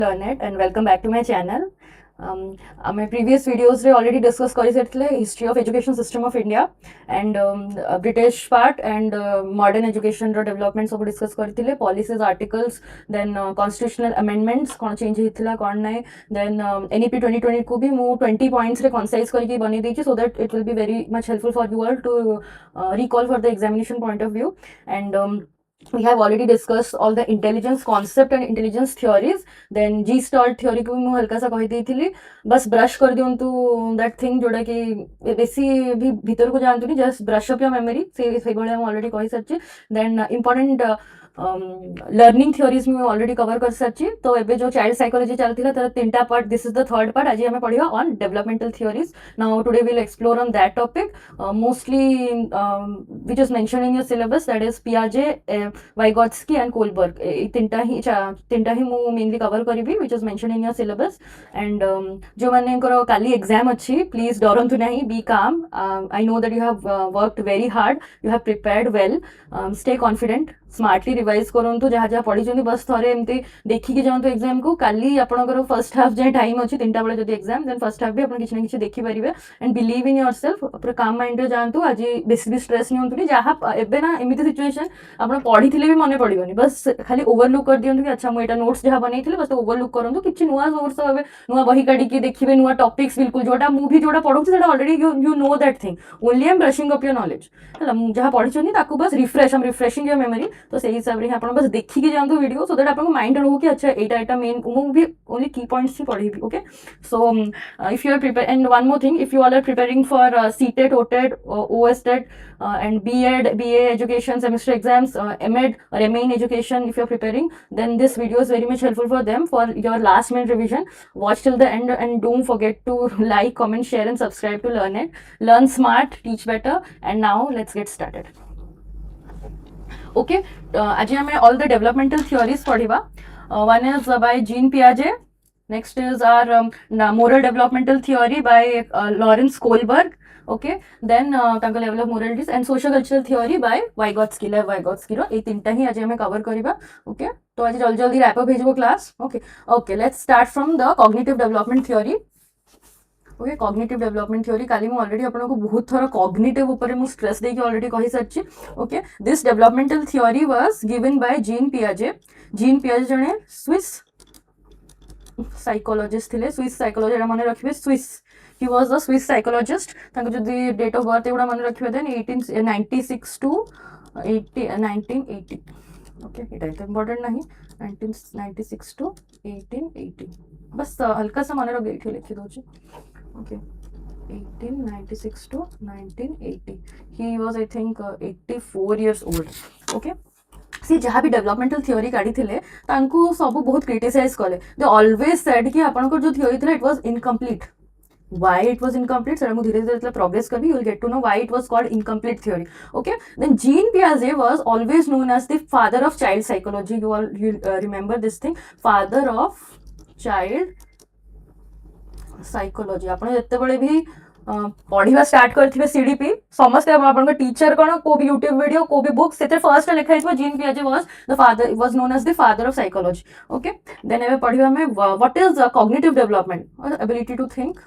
Learnet and welcome back to my channel. My previous videos रे already discuss करी सारिथिले history of education system of India and British part and modern education row development सब discuss करिथिले policies articles then constitutional amendments कौन change हिथिला कौन नहीं then NEP 2020 को भी मु 20 points रे concise करके बनी देची so that it will be very much helpful for you all to recall for the examination point of view and we have already discussed all the intelligence concept and intelligence theories then G star theory को मैं हल्का सा कही दी थी बस brush कर दियो तो that thing जोड़ा कि बेसी भी भीतर को जानते नहीं just brush up your memory से बड़े हम already कही सच्ची then important लर्निंग थियोरीज में ऑलरेडी कवर कर सारी तो एबे जो चाइल्ड साइकोलॉजी चलती है तर तीनटा part this is the third part आज हमें पढ़िया on developmental theories now today will explore on that topic mostly which is mentioned in your syllabus that is पियाजे वाइगॉट्स्की एंड कोलबर्ग तीनटा ही मु मेनली कवर करिवि which is mentioned in your syllabus and जो माने काली exam अच्छी please डरंतु नहीं B काम I know that you have worked very hard you have prepared well stay confident smartly revise करंतु जहाँ जहाँ पढ़ी बस थे एमती देखिकी जाऊँ एग्जाम को काली आपंकर फर्स्ट हाफ जाए टाइम अच्छी तीनटा बेले जब एग्जाम देन फर्स्ट हाफ भी आप किसी ना कि देखिपारे and believe in yourself पूरा काम माइंड जातु आज बेस भी स्ट्रेस नि जहाँ एबे ना एमती सिचुएशन आप पढ़ी भी मन पड़ोनी बस खाली ओवरलुक कर दिखाँ कि अच्छा मुझे नोट्स जहाँ बनई बस ओवरलुक करूँ कि नुआ सोर्स हे नुआ बही काढ़ी देखिए नुआ टॉपिक्स बिल्कुल जोटा मुझे जोटा पढ़ुची already you know that thing only am brushing up your knowledge है जहाँ पढ़ी बस रिफ्रेश हम रिफ्रेशिंग योर मेमोरी तो से हिसाब से आप बस देखिए जातु वीडियो सो दैट आप माइंड रो कि अच्छा यहाँ मेन मुझे ओनली की पॉइंट्स ही पढ़ी okay so if you are prepare and one more thing if you all are preparing for CTET OTET OSTET and B.Ed BA education semester exams MEd or MA in education if you are preparing then this video is very much helpful for them for your last minute revision watch till the end and don't forget to like comment share and subscribe to learn it learn smart teach better and now let's get started okay आज हमें all the developmental theories पढ़िबा one is by Jean Piaget next is our moral developmental theory by Lawrence Kohlberg okay then level of moralities and social cultural theory by Vygotsky रो ए तीनटा ही आज हमें cover करिबा okay तो आज जल्दी जल्दी wrap up भेजबो class okay let's start from the cognitive development theory okay cognitive development theory काली मु ऑलरेडी आपको बहुत थोड़ा कॉग्निटिव ऊपर मु स्ट्रेस देके ऑलरेडी कहि सारछि okay this developmental theory was given by Jean पियाजे जने स्विस साइकोलॉजिस्ट थिले स्विस साइकोलॉजी माने रखिबे Swiss he was a Swiss psychologist तांको जदी डेट ऑफ बर्थ एवडा माने रखिबे देन 1896 टू 1980 ओके एटा तो इंपोर्टेंट नहीं 1996 टू 1880 बस हल्का सा माने रख लिखि दोछि okay 1896 to 1980 he was I think 84 years old okay सी जहाँ भी डेवलपमेंटल थ्योरी काढ़ी थे सब बहुत क्रिटिसाइज कले दे ऑलवेज सेड कि आपन जो थ्योरी था it was incomplete why it was incomplete sir mu dhire dhire progress karbi you will get to know why it was called incomplete theory okay then Jean Piaget was always known as the father of child psychology you all remember this thing father of child psychology आपने जिते बड़े भी पढ़ा start करथिबे CDP समस्ते आपन teacher कोन को भी YouTube video को भी बुक सेते फर्स्ट लिखा हितो जीन पियाजे was known as the father of psychology okay then एबे पढ़िबा में what is cognitive development ability to think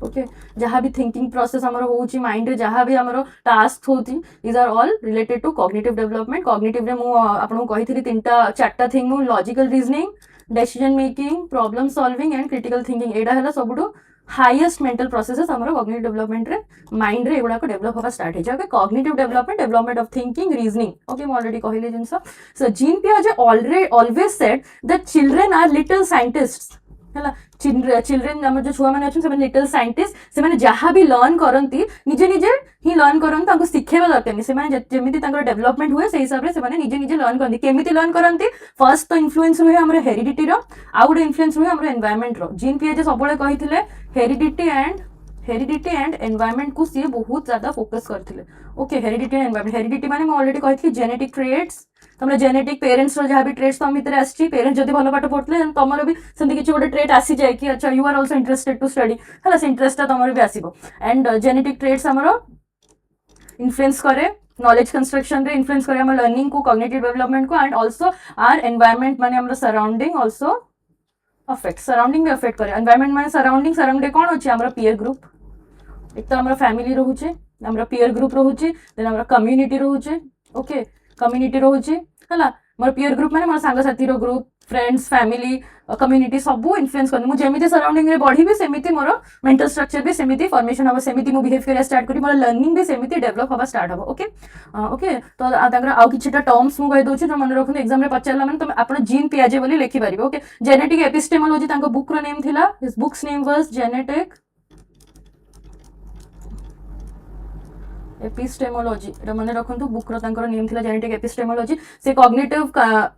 okay जहाँ भी थिंकिंग प्रोसेस हमर होउची माइंड रे जहाँ भी हमर टास्क होती these are all related to cognitive development cognitive रे मु आपन कहिथिली तीनटा चारटा थिंग मु logical reasoning decision making problem solving and critical thinking एडा हला सबुठो हाईएस्ट मेंटल प्रोसेसेस हमर कॉग्निटिव डेवलपमेंट रे माइंड रे एगुडा को डेवलप होगा स्टार्ट हे okay cognitive development of thinking reasoning okay मैं ऑलरेडी कहले जिंस सो जीन पियाजे always said that children are little scientists है चिल्ड्रेन आम जो छुआ मैंने अच्छे लिटिल साइंटिस्ट से जहाँ भी लर्न करती निजे निजे ही लर्न करते शिखेबा दरकार जमी डेवलपमेंट हुए से हिसाब से निजे निजे लर्न करती केमी लर्न करती फर्स्ट तो इन्फ्लुएंस रुहे आम हेरिडिटी आउ गोटे इन्फ्लुएंस रुहे आम एनवायरमेंट जीन पियाजे सब कही हेरिडिटी एंड एनवायरमेंट को सी बहुत ज्यादा फोकस करते okay heredity and environment heredity माने ऑलरेडी कही जेनेटिक ट्रेट्स तुम जेनेटिक पेरेंट्स जहाँ भी ट्रेट्स तुम भितर आसी पेरेंट्स जब भल पाठ पढ़ते तुम भी सेमती किसी गोटे ट्रेट आसी जाए कि अच्छा you are also interested to study है से इंटरेस्ट तुम भी आसो एंड जेनेटिक ट्रेट्स आमर इन्फ्लुएंस करे नॉलेज कंस्ट्रक्शन रे इन्फ्लुएंस करे हम लर्निंग को कॉग्निटिव डेवलपमेंट को एंड आल्सो आर एनवायरनमेंट माने हमर सराउंडिंग आल्सो अफेक्ट सराउंडिंग भी अफेक्ट करे एनवायरनमेंट माने सराउंडिंग सराउंडिंग कोन अछि हमर पीयर ग्रुप एक तो हमर फैमिली रहउचे हमर पीयर ग्रुप रहउचे देन हमर कम्युनिटी रहउचे ओके कम्युनिटी रहउचे हला मोर पीयर ग्रुप माने मोर सांग साथी रो ग्रुप फ्रेंड्स फैमिली कम्युनिटी सब इन्फ्लुएंस कर मुझे सराउंडिंग रे बढ़ी भी सेमिति मोर मेंटल स्ट्रक्चर भी सेमिति फॉर्मेशन हबो सेमिति मु बिहेव करिया स्टार्ट करी मोर लर्निंग भी सेमिति डेवलप हबा स्टार्ट हबो ओके ओके तो तांगर आउ किछटा टर्म्स मु कहि दोछि जो मन रखु एग्जाम रे पचारला माने तुम आपण जीन पियाजे बोली लिखि पारिबो ओके जेनेटिक एपिस्टेमोलॉजी तांको बुक रो नेम थिला his books name was genetic epistemology एटा मन रखंतु बुक रो तांकर नेम थिला जेनेटिक एपिस्टेमोलॉजी से कॉग्निटिव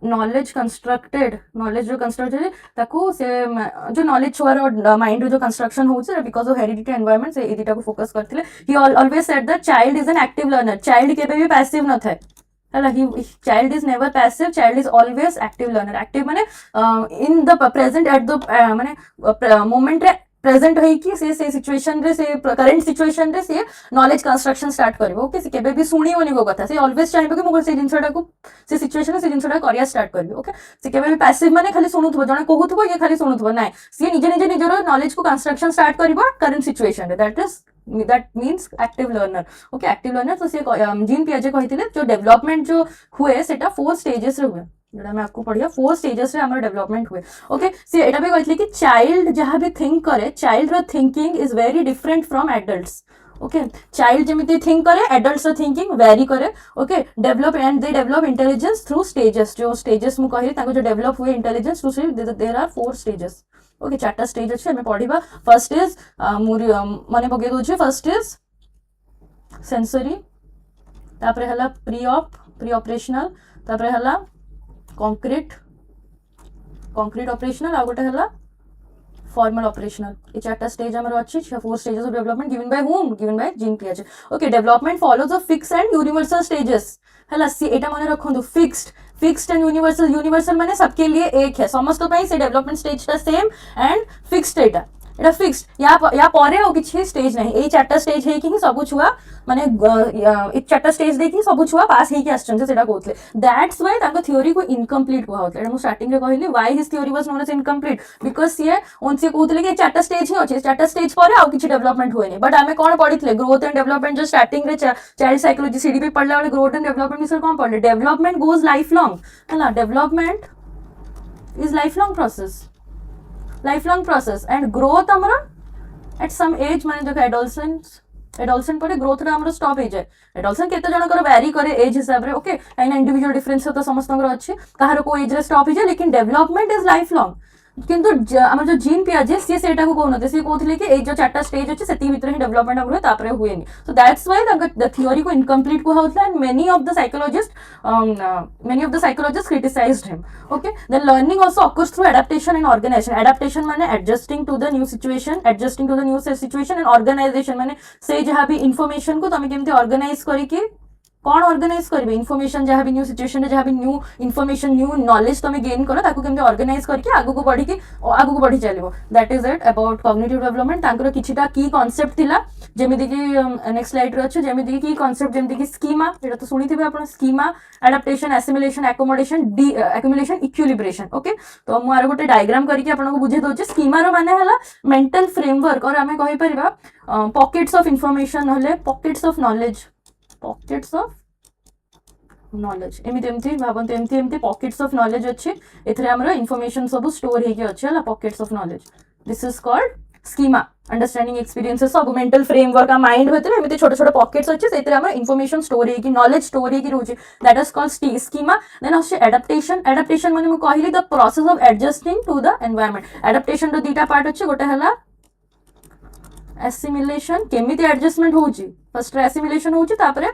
नॉलेज कंस्ट्रक्टेड नॉलेज जो कंस्ट्रक्टेड ताकू से जो नॉलेज छुआर माइंड जो कंस्ट्रक्शन होउछ बिकॉज ऑफ हेरिडिटी एनवायरनमेंट से एदिटा को फोकस करथिले he always said the child is an active learner child केबे भी पैसिव न थाए हला ही child is never passive child is always active learner active माने in the present at the माने मोमेंट रे प्रेजेंट है कि से सिचुएशन रे से करंट सिचुएशन रे से नॉलेज कंस्ट्रक्शन स्टार्ट करबो ओके से केबे भी सुनिबोनी गो कथा से ऑलवेज चाहबो कि मो से जिंसटा को से सिचुएशन से जिंसटा करिया स्टार्ट करबो ओके से केबे भी पैसिव माने खाली सुनुथबो जने कहूथबो ये खाली सुनुथबो नाइ से निजे निजे निजरो नॉलेज को कंस्ट्रक्शन स्टार्ट करबो करंट सिचुएशन रे that means active learner okay active learner तो से जीन पियाजे कहिथिले जो डेवलपमेंट जो हुए सेटा 4 स्टेजेस रे हुए जोड़ा मैं आपको पढ़िया 4 स्टेजेस रे हमर डेवलपमेंट हुए ओके सी एटा भी कहथले कि चाइल्ड जहां भी थिंक करे चाइल्ड रो thinking is very different from adults okay child जेमिति थिंक करे एडल्ट्स रो थिंकिंग वेरी करे okay develop and they develop intelligence through stages जो स्टेजेस मु कहि ताको जो डेवलप हुए intelligence through there are 4 stages okay चारटा स्टेज अछि हमें पढ़िबा फर्स्ट इज माने बगे दोछि फर्स्ट इज सेंसरी तापरे हला प्री ऑपरेशनल तापरे हला कंक्रीट ऑपरेशनल आ गोटे हला फॉर्मल ऑपरेशनल ये चारटा स्टेज हमर अछि 4 stages of development given by whom given by Jean पियाजे okay development follows a fix and universal stages हला सी एटा माने रखंतु फिक्स्ड एंड यूनिवर्सल माने सबके लिए एक है समस्त पई से डेवलपमेंट स्टेज ता same and fixed Etah Etah fixed या परे हो किछि स्टेज नहीं ए चारटा स्टेज है कि सब छुआ माने एक चारटा स्टेज देखि सब छुआ पास हे कि आछन से सेटा कहतले दैट्स व्हाई ताको थ्योरी को इनकम्प्लीट को होतले एटा मु स्टार्टिंग रे कहली why his theory was known as incomplete because सी ओनसे कहतले कि चारटा स्टेज ही अछि चारटा स्टेज परे आ किछि डेवलपमेंट होएनी बट हमें कोन पढितले ग्रोथ एंड डेवलपमेंट जो स्टार्टिंग रे चाइल्ड साइकोलॉजी सीडीपी पढ़ला वाले ग्रोथ एंड डेवलपमेंट मिसर कोन पढ़ले डेवलपमेंट गोज लाइफ लॉन्ग हला development is life long process and growth हमरा एट सम एज माने जो एडोलसेंट पर ग्रोथ रा हमरो स्टॉप हे जाय एडोलसेंट केते जण कर वेरी करे एज हिसाब रे ओके काइना इंडिविजुअल डिफरेंस तो समस्त अछि कहार को एज रे स्टॉप हे जाय लेकिन डेवलपमेंट इज लाइफ लॉन्ग किंतु हमर जो जीन पियाजे सी सेटा को कोन सी कहथले कि ए जो चारटा स्टेज अछि सेति भीतर ही डेवलपमेंट हमरो तापरे हुएनी so that's why the theory को इनकम्प्लीट को होतला and many of the psychologist criticised him okay then learning also occurs through adaptation and organisation adaptation माने adjusting to the new situation and organisation माने से जहां भी इंफॉर्मेशन को तमे केमते ऑर्गेनाइज करी कि कौन ऑर्गेनाइज करिवे इन्फॉर्मेशन जहां भी न्यू सिचुएशन जहां भी न्यू इन्फॉर्मेशन न्यू नॉलेज तमे गेन करो ताको केमते ऑर्गेनाइज करके आगु को बढ़ी चलिबो that is it about cognitive development तांकर किछिटा की कांसेप्ट थिला जेमिति कि नेक्स्ट स्लाइड रे अछि जेमिति कि कांसेप्ट जेमिति कि स्कीमा एटा तो सुनिथिबे आपण schema adaptation assimilation accommodation accumulation equilibration okay तो मु आरो गोटे डायग्राम करके आपण को बुझे दोचे स्कीमा रो माने हला मेंटल फ्रेमवर्क और हमें कहि परिबा पॉकेट्स ऑफ इंफॉर्मेशन हले पॉकेट्स ऑफ नॉलेज एमती भावते एमती पॉकेट्स ऑफ नॉलेज अच्छे एथरे हमर इंफॉर्मेशन सब स्टोर हेके अच्छे हला pockets of knowledge this is called schema understanding experiences सब मेंटल फ्रेमवर्क माइंड भीतर एमती छोटे छोटे पॉकेट्स अच्छे सेथरे हमर इंफॉर्मेशन स्टोर हेकी नॉलेज स्टोर हेकी रहउची that is called schema then अच्छे एडाप्टेशन माने मु कहली the process of adjusting to the environment adaptation रो दीटा पार्ट अच्छे गोटे हला एसिमिलेशन केमिति एडजस्टमेंट होउची फर्स्ट एसिमिलेशन होउची तापरे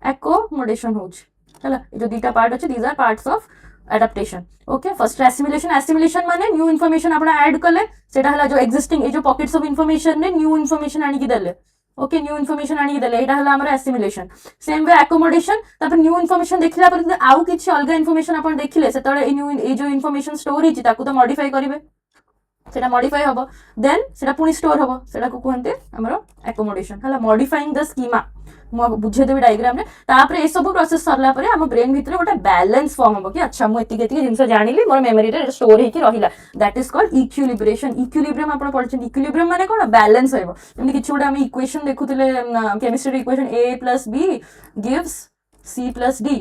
एकोमोडेशन होउची चला जो दीटा पार्ट अछि these are parts of adaptation okay first assimilation माने न्यू इन्फॉर्मेशन आपण ऐड करले सेटा हला जो एक्जिस्टिंग ए जो पॉकेट्स ऑफ इन्फॉर्मेशन ने न्यू इन्फॉर्मेशन आनी की देले ओके न्यू इन्फॉर्मेशन आनी की देले एटा हला हमर एसिमिलेशन सेम वे एकोमोडेशन तापर न्यू इन्फॉर्मेशन देखिला पर आउ किछि अलगा इन्फॉर्मेशन आपण देखिले सेतळे ए न्यू ए जो इन्फॉर्मेशन स्टोर हिची ताकू तो मॉडिफाई करिवे सेटा मॉडिफाई हम देन सेटा पुणी स्टोर हम सेटा को कहते हमर एकोमोडेशन है मॉडिफाइंग द स्कीमा मु बुझेदेवी डायग्राम रे तापर ए सब प्रोसेस सरला परे हम ब्रेन भितर गोटे बैलेंस फॉर्म हम कि अच्छा मु एतिक एतिक जिंस जानिली मोर मेमोरी रे स्टोर हेकी रहिला that is called equilibration equilibrium आपण पढिछन इक्विलिब्रियम माने कोन बैलेंस होइबो जेमि किछ गोटे हम इक्वेशन देखुतिले chemistry equation a + b gives c + d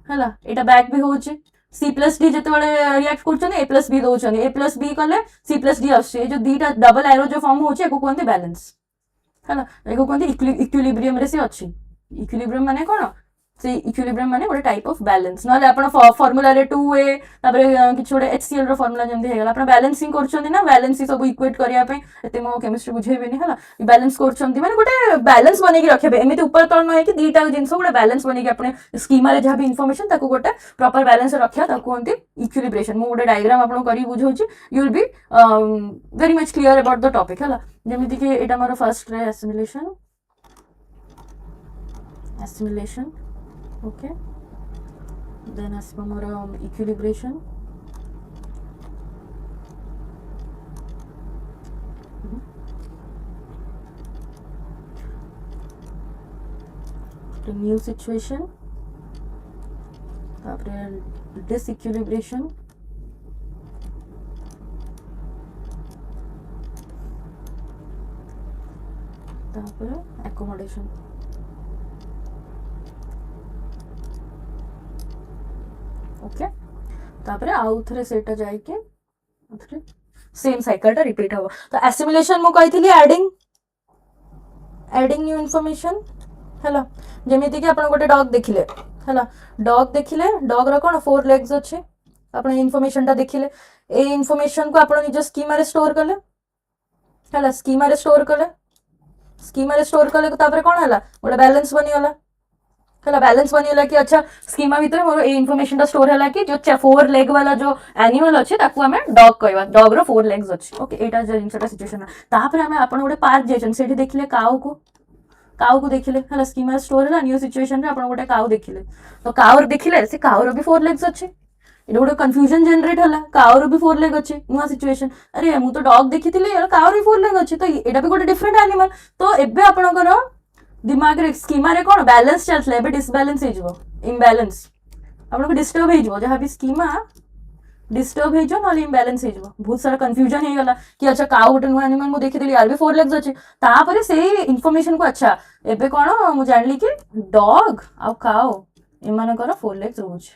हला एटा बैक भी होउची C + D जिते रिएक्ट कर A + B दौरान A + B कले C + D आसे जो दीटा डबल एरो जो फॉर्म होचे एको कहते बैलेंस है ना एको कहते इक्विलिब्रियम रे से अछि इक्विलिब्रियम माने कोन से इक्विलिब्रियम माने गोटे टाइप ऑफ बैलेंस नले आपण फार्मूला रे 2a तापर किछ गोटे HCl रो फार्मूला जेमि हेगला आपण बैलेंसिंग करछन्ती ना बैलेंस सब इक्वेट करिया पे एते मो केमिस्ट्री बुझेबेनी हला बैलेंस करछन्ती माने गोटे बैलेंस बने के रखबे एमिति ऊपर तळ न है कि दीटा जिंस गोटे बैलेंस बने के अपने स्कीमा रे जहा भी इंफॉर्मेशन ताको गोटे प्रॉपर बैलेंस रखिया ताको कहंती इक्विलिब्रेशन मो गोटे डायग्राम आपण करी बुझौची you will be very much clear about the topic हला जेमिति कि एटा हमर first ray assimilation okay then as more equilibration the new situation तापरे disequilibration तापरे accommodation ओके तापरे आउ थरे सेटा जाय के थरे सेम साइकिल टा रिपीट हो तो एसिमिलेशन मु कहितली एडिंग न्यू इंफॉर्मेशन हैला जेमिति कि आपण गोटे डॉग देखिले हैला डॉग रो कोन 4 लेग्स अछि आपण इंफॉर्मेशन टा देखिले ए इंफॉर्मेशन को आपण निज स्कीमा रे स्टोर करले हैला स्कीमा रे स्टोर करले तापरे कोन हैला गोटे बैलेंस बनि गला है बैलेंस बनीला कि अच्छा स्कीमा भीतर मोर ए इनफॉरमेशन टा स्टोर हैला कि जो 4 लेग वाला जो एनिमल अछि ताकू हमें डॉग कहबा डॉग रो 4 लेग्स अछि ओके एटा जे जिंसटा सिचुएशन तापर हमें आपण गोटे पार्क जेछन सेठी देखिले काऊ को देखिले हला स्कीमा स्टोर हैला न्यू सिचुएशन रे आपण गोटे काऊ देखिले तो काऊ देखिले से काऊ रो भी 4 लेग्स अछि एटा गोटे कंफ्यूजन जनरेट होला काऊ रो भी 4 लेग अछि नुवा सिचुएशन अरे मु तो डॉग देखितिले यार काऊ रो 4 लेग अछि तो एटा भी गोटे डिफरेंट एनिमल तो एबे आपण को दिमाग रे स्कीमा रे कोन बैलेंस चलथले बे डिसबैलेंस हे जबो इम्बैलेंस आपन को डिस्टर्ब हे जबो जहां भी स्कीमा डिस्टर्ब हे जो नले इम्बैलेंस हे जबो बहुत सारा कंफ्यूजन हे गला कि अच्छा काऊ गोटे नुवा एनिमल मु देखितली यार भी 4 लेग्स अछि तापरे से इंफॉर्मेशन को अच्छा एबे कोन मु जानली कि डॉग आ काऊ एमान कर 4 लेग्स रहउछ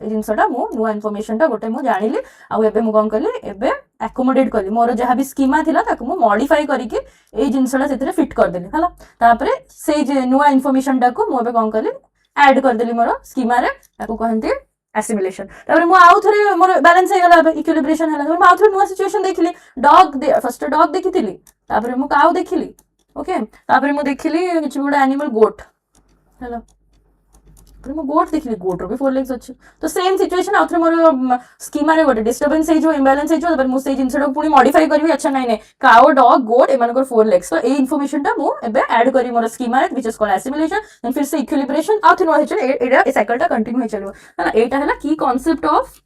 ए जिंसटा मु नुवा इंफॉर्मेशन टा गोटे मु जानिली आ एबे मु कोन करली एबे एकोमोडेट करी मोर जहाँ भी स्कीमा थिला ताकू मु मॉडिफाई करिके ए जिंसटा सेतरे फिट कर देली हला तापरे से जे नुवा इंफॉर्मेशन टा को मु एबे कोन करली ऐड कर देली मोर स्कीमा रे ताकू कहंती एसिमिलेशन तापरे मु आउ थरे मोर बैलेंस हे गला इक्विलिब्रेशन हला मु आउ थरे नुवा सिचुएशन देखिली डॉग फर्स्ट डॉग देखितिली तापरे मु काऊ देखिली ओके तापरे मु देखिली किछ गोडा एनिमल गोट हला तो मु गोट देखिली गोट रो भी 4 लेग्स अछि तो सेम सिचुएशन आउथरे मोर स्कीमा रे गोटे डिस्टर्बेंस हे जो इम्बैलेंस हे जो तब मु से जिंसडा पुनी मॉडिफाई करबी अच्छा नै नै काऊ डॉग गोट एमान को 4 लेग्स तो ए इंफॉर्मेशन टा मु एबे ऐड करी मोर स्कीमा रे which is called assimilation then फिर से इक्विलिब्रेशन आउथरे नो हे एटा ए साइकिल टा कंटिन्यू हे चलबो हला एटा हला की कांसेप्ट ऑफ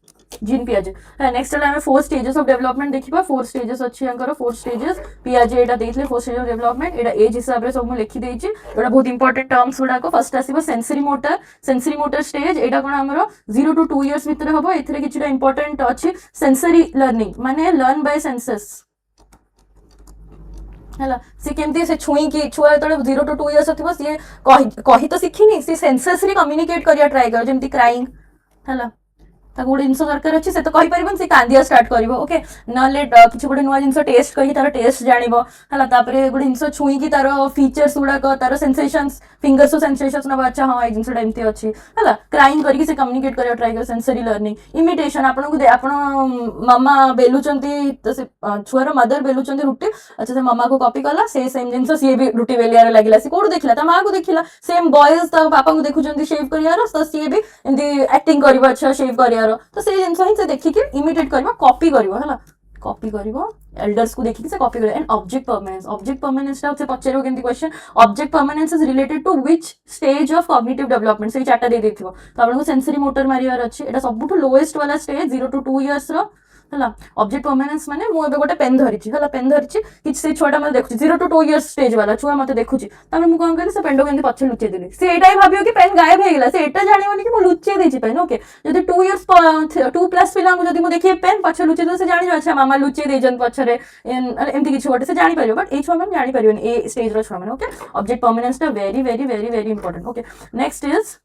जीन पियाजे next time 4 stages of development देखिबा 4 स्टेजेस अछि अंकर 4 स्टेजेस पियाजे एटा देखले 4 stage of development Etah as हिसाब रे सब मु लिखि देछि एटा बहुत इंपोर्टेंट टर्म्स गुडा को फर्स्ट आसीबो सेंसरी मोटर स्टेज एटा कोन हमरो 0 to 2 इयर्स भीतर हबो एथरे किछटा इंपोर्टेंट अछि सेंसरी लर्निंग माने लर्न बाय सेंसस हला से केमती से छुई की छुआ तळे 0 to 2 इयर्स थिबो से कहि तो सिखिनी से सेंसस रे कम्युनिकेट करिया ट्राई कर जेमती क्राइंग हला ताको गोटे जिनस दरकार अच्छे से तो कहि परिबन से कांदिया स्टार्ट करिवो ओके नले किछ गोटे नुवा जिनस टेस्ट करी तार टेस्ट जानिबो हला तापरे गोटे जिनस छुई की तार फीचर्स गुडा को तार सेंसेशंस फिंगर्स सेंसेशंस न अच्छा हां ए जिनस एमती अछि हला क्राइंग करी से कम्युनिकेट करिया ट्राई कर सेंसरी लर्निंग इमिटेशन आपन को आपन मम्मा बेलुचंती तो से छुआर मदर बेलुचंती रुटी अच्छा से मम्मा को कॉपी कला से सेम जिनस से भी रुटी बेलियार लागिला से कोड देखिला ता मां को देखिला सेम बॉयज ता पापा को देखुचंती शेव करियार तो से भी एंदी एक्टिंग करबो अच्छा शेव करियार तो से जिनस ही से देखि के इमिटेट करबो कॉपी करबो हला कॉपी करबो एल्डर्स को देखि के से कॉपी करबो एंड ऑब्जेक्ट परमानेंस टा से पचेरो केंती question object permanence is related to which stage of cognitive development से चार्टा दे देथिबो तो आपन को सेंसरी मोटर मारियार अछि एटा सबुठु लोएस्ट वाला स्टेज 0 to 2 इयर्स रो है ऑब्जेक्ट परमानेंस माने मु एबे गोटे पेन धरिछि है पेन धरिछि कि से छोटा मते देखुछि 0 to 2 इयर्स स्टेज वाला छुआ मते देखुछि तमे मु कोन कहली से पेन को एंती पछे लुचै देली से एटा ही भाबियो कि पेन गायब हे गेला से एटा जानिबोनी कि मु लुचै देछि पेन ओके जदि 2 इयर्स 2 प्लस पिला को जदि मु देखि पेन पछे लुचै दे से जानि अच्छा मामा लुचै देजन पछरे एंती किछ गोटे से जानि परियो बट ए छुआ माने जानि परियोनी ए स्टेज रो छुआ माने ओके ऑब्जेक्ट परमानेंस टा very very very very important okay next is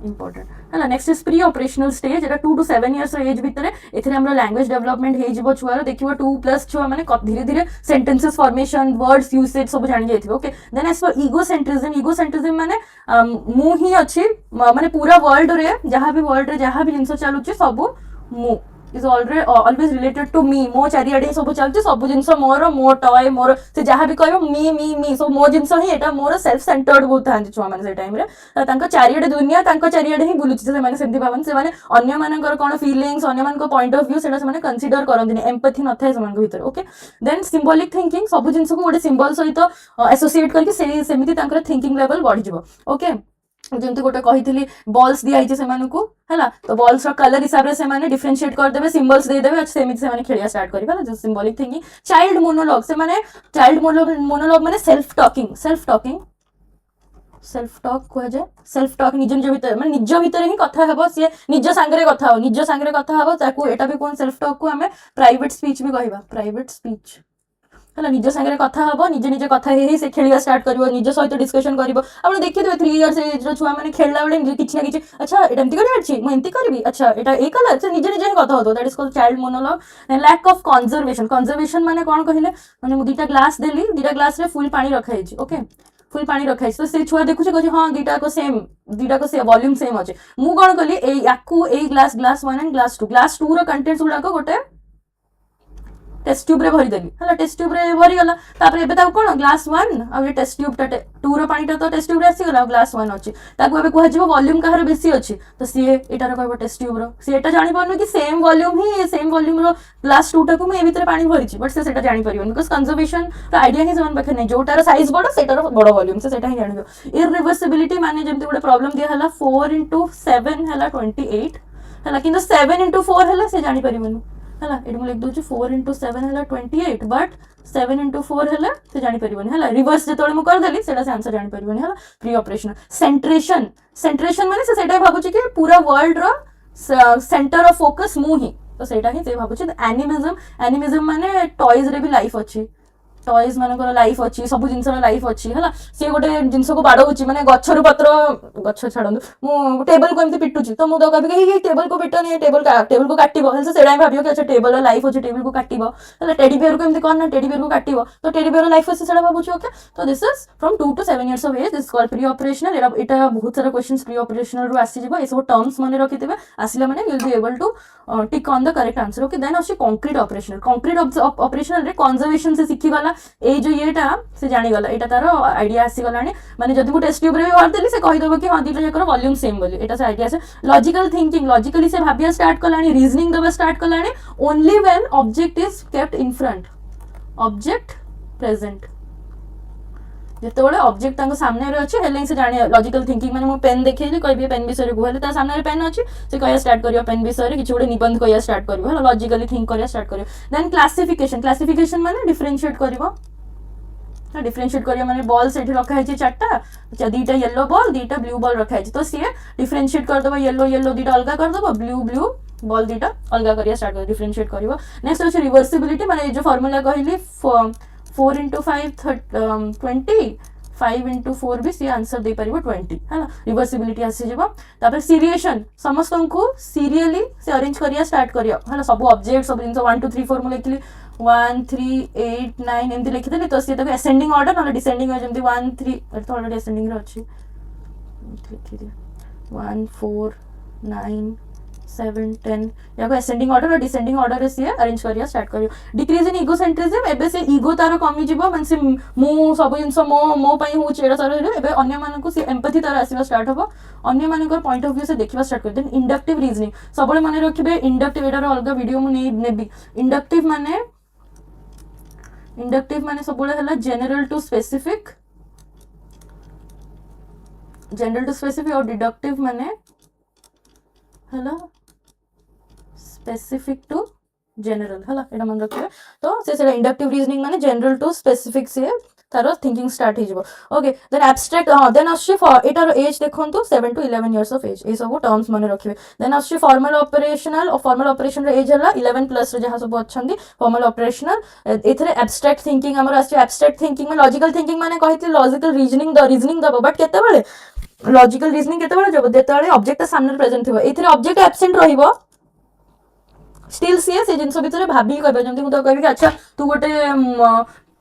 important है next is pre operational stage Etah 2 to 7 years as भितरे एथरे हमरो लैंग्वेज डेवलपमेंट हे जिवो छुआर देखिबो 2 प्लस छुआ माने धीरे धीरे सेंटेंसेस फॉर्मेशन वर्ड्स यूसेज सब जानि जाइथिबो okay then as for egocentrism माने मु ही अछि माने पूरा वर्ल्ड रे जहां भी वर्ल्ड रे जहां भी जिंस चालुछि सब मु is always related to me मो चारियाडे सब चलछि सब जिंस मोर टॉय मोर से जहां भी कहबो मी सो मो जिंस ही एटा मोर सेल्फ सेंटर्ड बहुत थांति छुआ माने से टाइम रे तांको चारियाडे दुनिया तांको चारियाडे ही बुलुछि से माने सेंति भाबन से माने अन्य मानकर कोन फीलिंग्स अन्य मानकर पॉइंट ऑफ व्यू सेटा से माने कंसीडर करंदिनी एम्पैथी न थाए समान भीतर ओके देन सिंबॉलिक थिंकिंग सब जिंस को गोटे सिंबल सहित एसोसिएट करके से सेमिति तांकर थिंकिंग लेवल बढ़ी जिवो ओके जमती गोटे कही बॉल्स दिखाई से तो बॉल्स कलर हिसाब से माने डिफरेंशिएट कर देबे सिंबल्स दे देबे सेमिति से माने खेलिया स्टार्ट करिबा जो सिंबॉलिक थिंकिंग चाइल्ड मोनोलॉग माने सेल्फ टॉकिंग सेल्फ टॉक कह जाए सेल्फ टॉक निज निज भीतर माने निज भीतर ही कथा हेबो से निज सांगरे कथा हेबो ताकू एटा भी कोन सेल्फ टॉक को हमें प्राइवेट स्पीच भी कहबा प्राइवेट स्पीच है निज सांगरे कथा हबो निज कथा हे से खेलिया स्टार्ट करिवो निज सहित डिस्कशन करिवो आपण देखिथिबे 3 इयर्स एज रो छुआ माने खेलला बेले किछ ना किछ अच्छा एटा एंती कर अछि म एंती करबी अच्छा एटा ए कलर से निज ही कथा होतो that is called child monologue lack of conservation माने कोन कहिले माने मु दुटा ग्लास देली दुटा ग्लास रे फुल पानी रखाई छी ओके फुल पानी रखाई तो से छुआ देखु छ हां दुटा को से वॉल्यूम सेम अछि मु कोन कली ए याकू ए ग्लास 1 एंड ग्लास 2 रो कंटेंट्स गुडा को गोटे टेस्ट ट्यूब रे भरी देली हला टेस्ट ट्यूब रे भरी गला तापर एबे ता कोन ग्लास 1 आ ये टेस्ट ट्यूब टा 2 रो पानी टा तो टेस्ट ट्यूब रे आसी गला ग्लास 1 अछि ताको एबे कहै जिवो वॉल्यूम कहार बेसी अछि तो सी एटा रो कहबो टेस्ट ट्यूब रो सी एटा जानि परनो कि सेम वॉल्यूम रो ग्लास 2 टा को मैं ए भीतर पानी भरिछि बट से सेटा जानि परियो बिकॉज़ कंजर्वेशन रो आईडिया ही जवन बखे नै जोटा रो साइज बडो सेटा रो बडो वॉल्यूम से सेटा ही जानिबो इरिवर्सिबिलिटी माने जेमति गोटे प्रॉब्लम दिया हला 4 into 7 हला 28 हला किंतु 7 into 4 हला से जानि परिबनु हला एड मु लिख दोछु 4 into 7 हला 28 बट 7 into 4 हला से जानि परिबनी हला रिवर्स जेतोले मु कर देली सेटा से आंसर जानि परिबनी हला प्री ऑपरेशन सेंट्रेशन माने से सेटा भाबुची कि पूरा वर्ल्ड रो सेंटर ऑफ फोकस मु ही तो सेटा ही से भाबुची एनिमिज्म माने टॉयज रे भी लाइफ अछि टॉयज मानकर लाइफ अच्छी सब जिनसर लाइफ अच्छी है सी गोटे जिनस को बाड़ौची माने गछरु पत्र गछ छाड़ू मु टेबल को एमती पिटुची तो मुझे कभी कहीं टेबल को पिटनी टेबल को काटिबो से सेडा भाबियो कि अच्छा टेबल लाइफ अच्छे टेबल को काटिबो है टेडी बियर को एमती करना टेडी बियर को काटिबो तो टेडी बियर लाइफ अच्छे सेडा भाबुची ओके तो this is from 2 to 7 years of age this called pre operational एटा बहुत सारा क्वेश्चंस प्री ऑपरेशनल रो आसी जिवो ए सब टर्म्स माने रखिथिबे आसिला माने you will be able to tick on the correct answer okay then अछि कंक्रीट ऑपरेशनल रे कंजर्वेशन से सिखि वाला ए जो येटा से जानी गला एटा तारो आईडिया आसी गलानी माने जदि मु टेस्ट ट्यूब रे भर देली से कहि देबो कि हां दीटा जकर वॉल्यूम सेम बोली एटा से आईडिया से लॉजिकल थिंकिंग लॉजिकली से भाबिया स्टार्ट कलानी रीजनिंग दबा स्टार्ट कलानी only when object is kept in front object present जेतेबेले ऑब्जेक्ट तांको सामने रे अछि हेले से जानि लॉजिकल थिंकिंग माने मु पेन देखैली कहबी पेन विषय रे गुहले ता सामने रे पेन अछि से कहया स्टार्ट करियो पेन विषय रे किछ गोटे निबंध कहया स्टार्ट करियो हला लॉजिकली थिंक करया स्टार्ट करियो देन क्लासिफिकेशन माने डिफरेंशिएट करिवो डिफरेंशिएट करिया माने बॉल सेठी रखा है चारटा अच्छा दीटा येलो बॉल दीटा ब्लू बॉल रखा है तो सी डिफरेंशिएट कर दबो येलो दीटा अलगा कर दबो ब्लू बॉल दीटा अलगा करिया स्टार्ट कर डिफरेंशिएट करिवो नेक्स्ट अछि रिवर्सिबिलिटी माने जो फार्मूला कहली 4 into 5 20 5 into 4 भी सी आंसर दे परिबो 20 है ना रिवर्सिबिलिटी आसी जेबो तापर सीरिएशन समस्त को सीरियली से अरेंज करिया स्टार्ट करियो है ना सब ऑब्जेक्ट सब जिंस 1 2 3 4 मु लिखली 1 3 8 9 एमती लिखि देली तो सी तक असेंडिंग ऑर्डर ना डिसेंडिंग है जेमती 1 3 तो ऑलरेडी असेंडिंग रे अछि लिखि दे 1 4 9 7 10 या को असेंडिंग ऑर्डर और डिसेंडिंग ऑर्डर रे सी अरेंज करिया स्टार्ट करियो डिक्रीज इन इगोसेंट्रिज्म एबे से ईगो तारो कमी जिवो मन से मु सब जिंस मो पई हो चेड़ा सारे एबे अन्य मानन को से एम्पैथी तारो आसीबा स्टार्ट होबो अन्य मानकर पॉइंट ऑफ व्यू से देखिबा स्टार्ट कर देन इंडक्टिव रीजनिंग सबले माने रखिबे इंडक्टिव एटार अलग वीडियो मु नेबी इंडक्टिव माने सबले हला जनरल टू स्पेसिफिक और डिडक्टिव माने हला स्पेसिफिक टू जनरल है एटा मन रखिए तो से इंडक्टिव रीजनिंग माने जनरल टू स्पेसिफिक से तार थिंकिंग स्टार्ट हो ओके देन एब्स्ट्रैक्ट हाँ देन आटार एज देखो 7 to 11 years of age ये सब टर्म्स मन रखिए देन आस फॉर्मल ऑपरेशनल और फॉर्मल ऑपरेशन एज है 11+ जहाँ सब अच्छा फॉर्मल ऑपरेशनल एथरे एब्स्ट्रैक्ट थिंकिंग आमर एब्स्ट्रैक्ट थिंकिंग में लॉजिकल थिंकिंग माने कही लॉजिकल रीजनिंग दब बट केतेबेले लॉजिकल रीजनिंग केतेबेले जब जेतेबेले ऑब्जेक्ट सामने प्रेजेंट थिबो एथरे ऑब्जेक्ट एब्सेंट रहिबो स्टिल सी से जिन भितर भाभी कहबे जमती मु तो कहबी अच्छा तू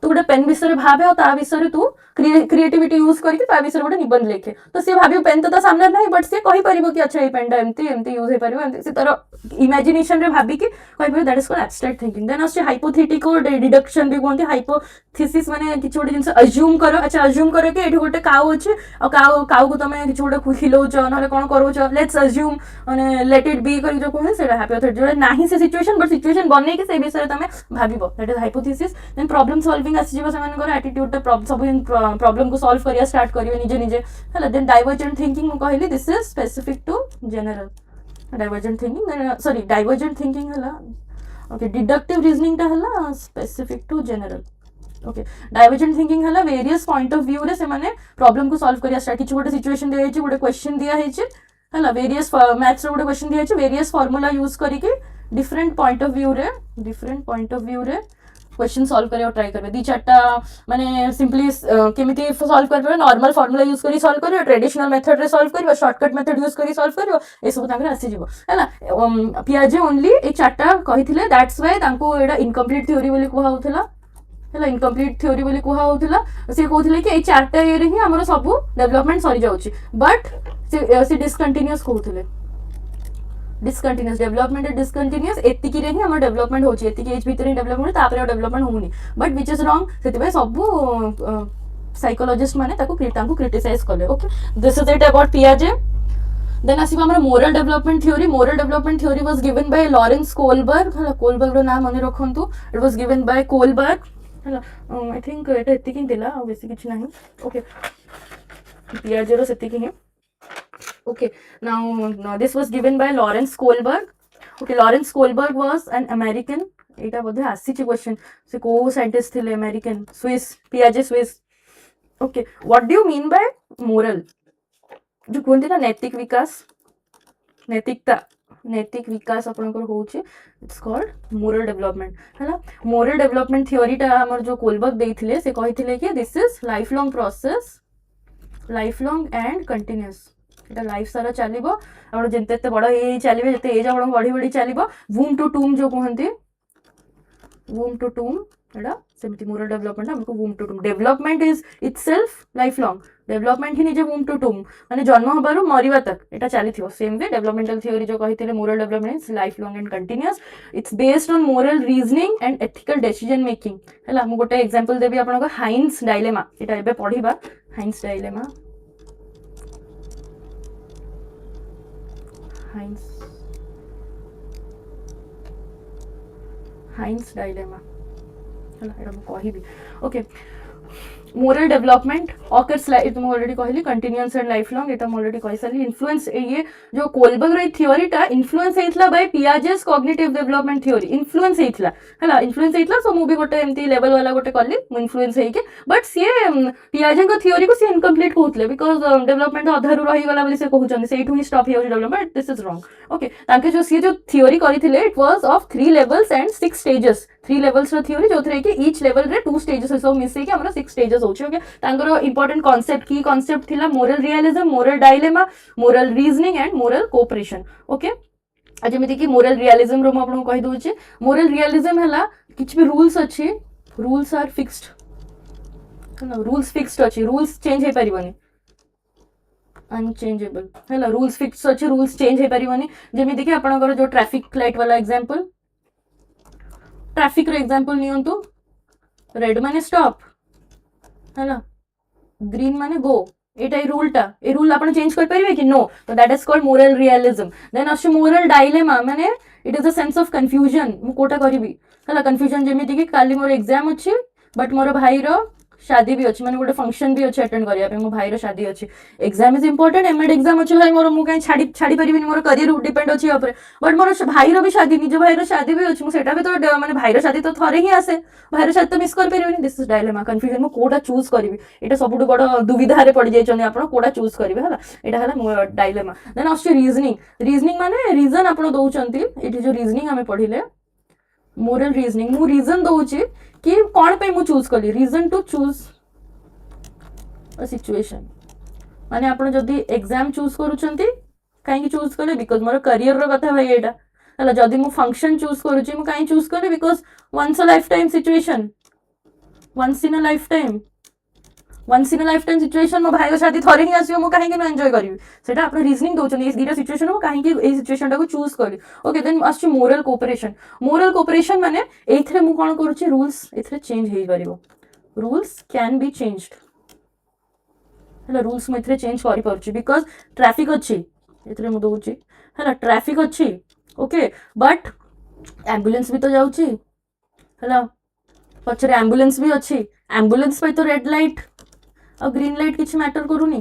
गोटे पेन विषय भावे और ता विषय तू क्रिएटिविटी यूज करके ता विषय गोटे निबंध लिखे तो सी भाभी पेन तो सामने ना बट सी कहि परिबो कि अच्छा ये पेनटा एमती एमती यूज हे परिबो एमती सी तार इमेजिनेशन रे भाभी कि कहि परिबो that is called abstract thinking then आसे हाइपोथेटिकल डिडक्शन भी कहते हाइपोथेसिस माने किछ गोटे जिंस अज्यूम करो अच्छा अज्यूम करो कि एठी गोटे काउ अछि और काउ को तमे किछ गोटे खिलौछ नले कोन करूछ लेट्स अज्यूम माने लेट इट बी कर जो कहै सेटा हाइपोथेटिकल जो नाही से सिचुएशन बट सिचुएशन बनै कि से विषय तमे भाबिबो that is hypothesis then problem solving आसी जीव सेमानकर एटीट्यूड टा सब प्रॉब्लम को सॉल्व करिया स्टार्ट करिवे निजे निजे हला देन डाइवर्जेंट थिंकिंग मु कहली this is specific to general divergent thinking sorry divergent thinking हला ओके डिडक्टिव रीजनिंग टा हला specific to general okay divergent thinking हला वेरियस पॉइंट ऑफ व्यू रे से माने प्रॉब्लम को सॉल्व करिया स्टार्ट किछ गोटे सिचुएशन दिया है गोटे क्वेश्चन दिया है हला वेरियस मैथ्स रो गोटे क्वेश्चन दिया है वेरियस फार्मूला यूज करके डिफरेंट पॉइंट ऑफ व्यू रे क्वेश्चन सॉल्व करिया ट्राई करबे दी चारटा माने सिंपली केमिति सॉल्व करबे नॉर्मल फार्मूला यूज करी सॉल्व करियो ट्रेडिशनल मेथड रे सॉल्व करियो शॉर्टकट मेथड यूज करी सॉल्व करियो ए सब तांकर आसी जीवो हैला पियाजे ओनली ए चारटा कहिथिले दैट्स व्हाई तांको एडा इनकम्प्लीट थ्योरी बोली कुहा होथला हैला इनकम्प्लीट थ्योरी बोली कुहा होथला से कहथिले कि ए चारटा ए रे ही हमर सब डेवलपमेंट सरी जाउची बट से डिसकंटीन्यूअस कहथिले डिसकंटीन्यूअस डेवलपमेंट डिसकंटीन्यूअस एतिकी रे ही हमर डेवलपमेंट होची एतिकी एज भीतर ही डेवलपमेंट तापर डेवलपमेंट होउनी बट व्हिच इज रॉन्ग सेतिबे सब साइकोलॉजिस्ट माने ताको क्रिटिसाइज करले okay this is it about पियाजे देन आसीबा हमर moral development theory was given by Lawrence Kohlberg हला कोलबर्ग रो नाम मने रखंतु it was given by Kohlberg हला आई थिंक एटा एतिकी दिला आ बेसी किछ नाही ओके पियाजे रो सेतिकी ही okay now this was given by Lawrence Kohlberg okay Lawrence Kohlberg was an American eta bodhe assi chi question se ko scientist thile American Swiss Piaget Swiss okay what do you mean by moral जो कहते ना नैतिक विकास आपनकर होचे it's called moral development हैला moral development theory टा हमर जो कोलबर्ग देथिले से कहिथिले कि this is life long process life long and continuous এটা লাইফ সারা চালিবো আমরা যেতে বড় এই চালিবে যেতে এজ আমরা বড়ি বড়ি চালিবো वूम टू टूम जो कहंती वूम टू टूम एटा सेमती मोरल डेवलपमेंट हमको womb to tomb development is itself life long development ही निजे वूम टू टूम माने जन्म हबारु मरिबा तक एटा चालिथिबो सेम वे डेवलपमेंटल थ्योरी जो कहिथिले moral development is life long and continuous it's based on moral reasoning and ethical decision making हैला हम गोटे एग्जांपल देबी आपनको हाइन्स डायलेमा एटा एबे पढिबा हाइन्स डायलेमा हाइन्स डायलेमा हला एटा म कहिबी okay moral development occurs life तुम ऑलरेडी कहली कंटीन्यूअस एंड लाइफ लॉन्ग एटा म ऑलरेडी कहि साली इन्फ्लुएंस ये जो कोलबर्ग रो थ्योरी टा इन्फ्लुएंस हेतला by Piaget's cognitive development theory influence हेतला हला इन्फ्लुएंस हेतला सो मु भी गोटे एमती लेवल वाला गोटे करली मु इन्फ्लुएंस हे के बट सी पियाजे को थ्योरी को सी इनकम्प्लीट कहतले बिकॉज़ डेवलपमेंट अधारु रही गला बोली से कहउचन सेठु ही स्टॉप हो development this is wrong okay ताके जो सी जो थ्योरी करिथिले it was of 3 levels and 6 stages 3 levels रो थ्योरी जो थरे के ईच लेवल रे 2 स्टेजेस सो मिसे के हमरा 6 स्टेजेस होचे ओके तांगरो इंपोर्टेंट कांसेप्ट की कांसेप्ट थिला moral realism moral dilemma moral reasoning and moral cooperation okay आज जेमिति कि मोरल रियलिज्म रो म आपन कहि दोचे मोरल रियलिज्म हला किछ भी रूल्स अछि रूल्स आर फिक्स्ड हला रूल्स फिक्स्ड अछि रूल्स चेंज हे परिबनी अनचेंजेबल हला रूल्स फिक्स्ड अछि रूल्स चेंज हे परिबनी जेमिति कि आपन जो ट्रैफिक लाइट वाला एग्जांपल ट्रैफिक रो एग्जांपल नियंतु रेड माने स्टॉप है ग्रीन माने गो एटा रूल आपण चेंज कर परिबे कि नो तो that is called moral realism then आसे मोरल डायलेमा माने it is a sense of confusion मु कोटा करबी हला कंफ्यूजन जेमिति कि काली मोर एग्जाम अछि बट मोर भाई रो शादी भी अच्छी, मैंने गोटे फंक्शन भी अच्छे अटेंड करने मो भाईर शादी अच्छी, exam is important, MEd exam अच्छी भाई मोर, मुझे छाड़ी पारिनी, मोर करियर डिपेंड अच्छी बट मोर भाईर भी शादी, निज भाईर शादी भी अच्छी, मुझे भी तो माने भाईर शादी तो थरे ही आसे, भाईर शादी तो मिस कर पारिनी, दिस इज डायलेमा कंफ्यूजन, मु कोटा चूज करी, एटा सबुठ बड़ दुविधारे पड़ जाइछन आपण, कोटा चूज करिवे हला, एटा हला मो डायलेमा। देन आछे रीजनिंग, रीजनिंग माने रीजन आपण दउचंती, एठी जो रीजनिंग हमें पढिले मोरल रीजनिंग, मु रीजन दउची कि कोन पे मु चूज कली, reason to choose a situation, माने आपण जदी एग्जाम चूज करूचंती काहे चूज कले, बिकॉज मोर करियर रो कथा भाई एटा हला, जदी मु फंक्शन चूज करूची मु काहे चूज कले, because once a lifetime situation, once in a lifetime, once in a lifetime situation, मो भाई शादी थरे ही आसीबो, मु काहे के एन्जॉय करिवि, सेटा आपण रीजनिंग दोचन, इस दीटा सिचुएशन मु काहे के ए सिचुएशन टाको चूज करी। ओके देन आछि मोरल कोऑपरेशन, मोरल कोऑपरेशन माने एथरे मु कोन करूची, रूल्स एथरे चेंज हेई परिबो, रूल्स कैन बी चेंज्ड हला, रूल्स मुझे चेंज करि पारुची, बिकॉज ट्रैफिक अच्छी एथरे मु दउची हला, ट्रैफिक अच्छी ओके, बट एम्बुलेंस भी तो जाउची हला, पछरे एम्बुलेंस भी अच्छी, एम्बुलेंस पे तो रेड लाइट और ग्रीन लाइट किसी मैटर करूनी,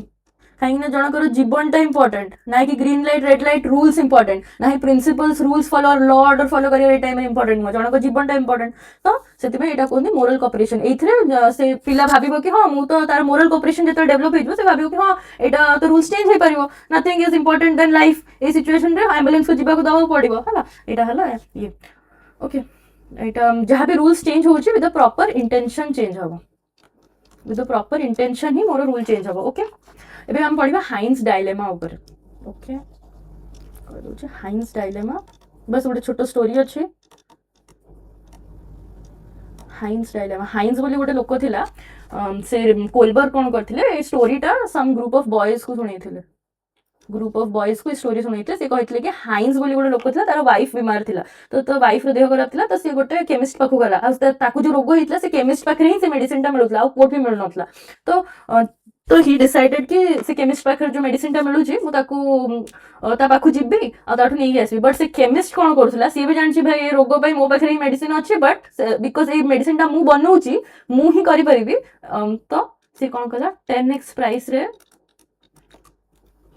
कहीं जनकर जीवन टा इंपोर्टेंट ना कि green light red light rules important ना, principles rules follow law order follow करिया टाइम इंपोर्टेंट नुह, जनक जीवन टा इंपोर्टेंट, तो से कहते मोरल कोऑपरेशन, एथरे से पिला भाबिबो कि हां मु तो तार मोरल कोऑपरेशन जते डेवलप हेजो, से भाबिबो कि हां एटा तो रूल्स चेंज हे परिबो, nothing is important then life, a situation रे एम्बुलेंस को जीवा को दवा पड़िबो हला, एटा हला ये ओके, एटा जहां भी रूल्स चेंज होची with the proper intention change हबो, विद द प्रॉपर इंटेंशन ही मोर रूल चेंज हबो। ओके एबे हम पढ़िबा हाइन्स डायलेमा ऊपर, ओके कर दोचे हाइन्स डायलेमा, बस गोटे छोट स्टोरी अच्छे, हाइन्स डायलेमा, हाइन्स बोली गोटे लोक थिला, से कोलबर कोन करथिले ए स्टोरीटा सम ग्रुप ऑफ बॉयज को सुनैथिले, ग्रुप ऑफ बॉयज को स्टोरी सुनैथिले, से कहथिले कि हाइन्स बोली गोटे लोक थिला, तार वाइफ बीमार थिला, तो वाइफ रो देह खराब थिला, तो से गोटे केमिस्ट पाखु गला, आ ताकू जो रोग होइतला से केमिस्ट पाखरे ही से मेडिसिन टा मिलुतला, आ कोट भी मिलु नथला, तो ही डिसाइडेड कि से केमिस्ट पाखरे जो मेडिसिन टा मिलुची मु ताकू ता पाखु जिब्बी आ ताठु नै आसबी, बट से केमिस्ट कोन करथला, सी भी जानची भाई ए रोग पई मो पाखरे ही मेडिसिन अछि, बट बिकॉज ए मेडिसिन टा मु बनौची मु ही करि परिबी, तो से कोन कला 10x प्राइस रे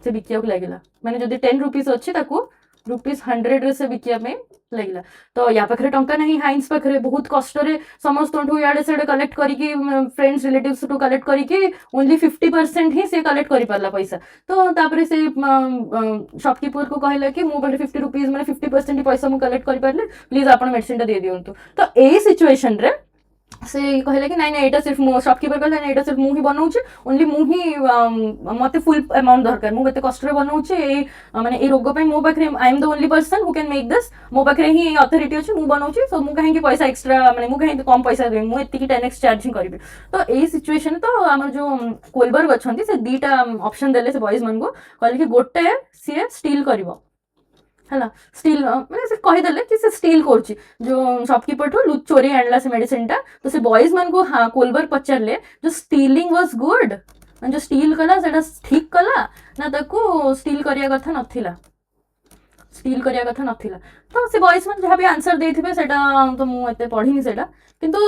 से बिकिया को लागिला, माने जदी 10 रुपीस अछि ताकू रुपीस 100 रे से बिकिया में लगिला, तो या पाखरे टंका नहीं, हाइन्स पाखरे बहुत कष्ट रे समस्तठू याडे सेडे कलेक्ट करिकी, फ्रेंड्स रिलेटिव्स टू कलेक्ट करिकी ओनली 50% ही से कलेक्ट करि परला पैसा, तो तापरे से शॉपकीपर को कहला कि मो बडे 50 रुपीस माने 50% ही पैसा मु कलेक्ट करि परले, प्लीज आपण मेडिसिन टा दे दियंतु, तो ए सिचुएशन रे से कहला कि नहीं एटा सिर्फ मो, शॉपकीपर कहला नहीं एटा सिर्फ मु ही बनाउची, ओनली मु ही मते फुल अमाउंट दरकार, मु केते कष्ट रे बनाउची, ए माने ए रोग पई मो पाखरे I am the only person who can make this, मो पाखरे ही अथॉरिटी अछि, मु बनाउची, सो मु काहे कि पैसा एक्स्ट्रा माने मु काहे कम पैसा देबी, मु एति की 10x चार्जिंग करबी, तो ए सिचुएशन तो हमर जो कोलबर्ग अछंती से दीटा ऑप्शन देले से बॉयज मन को, कहले कि गोटे सी स्टील करबो हला, स्टील मैंने से कही देले कि से स्टील करची, जो शॉपकीपर ठू चोरी आणला से मेडिसिन टा, तो से बॉयज मन को हां कोलबर पचारले जो स्टीलिंग वाज गुड, जो स्टील कला सेटा ठीक कला ना, ताको स्टील करिया कथा नथिला, स्टील करिया कथा नथिला, तो से बॉयज मन जहाँ भी आंसर देथिबे सेटा तो मु एते पढ़िनी सेटा, किंतु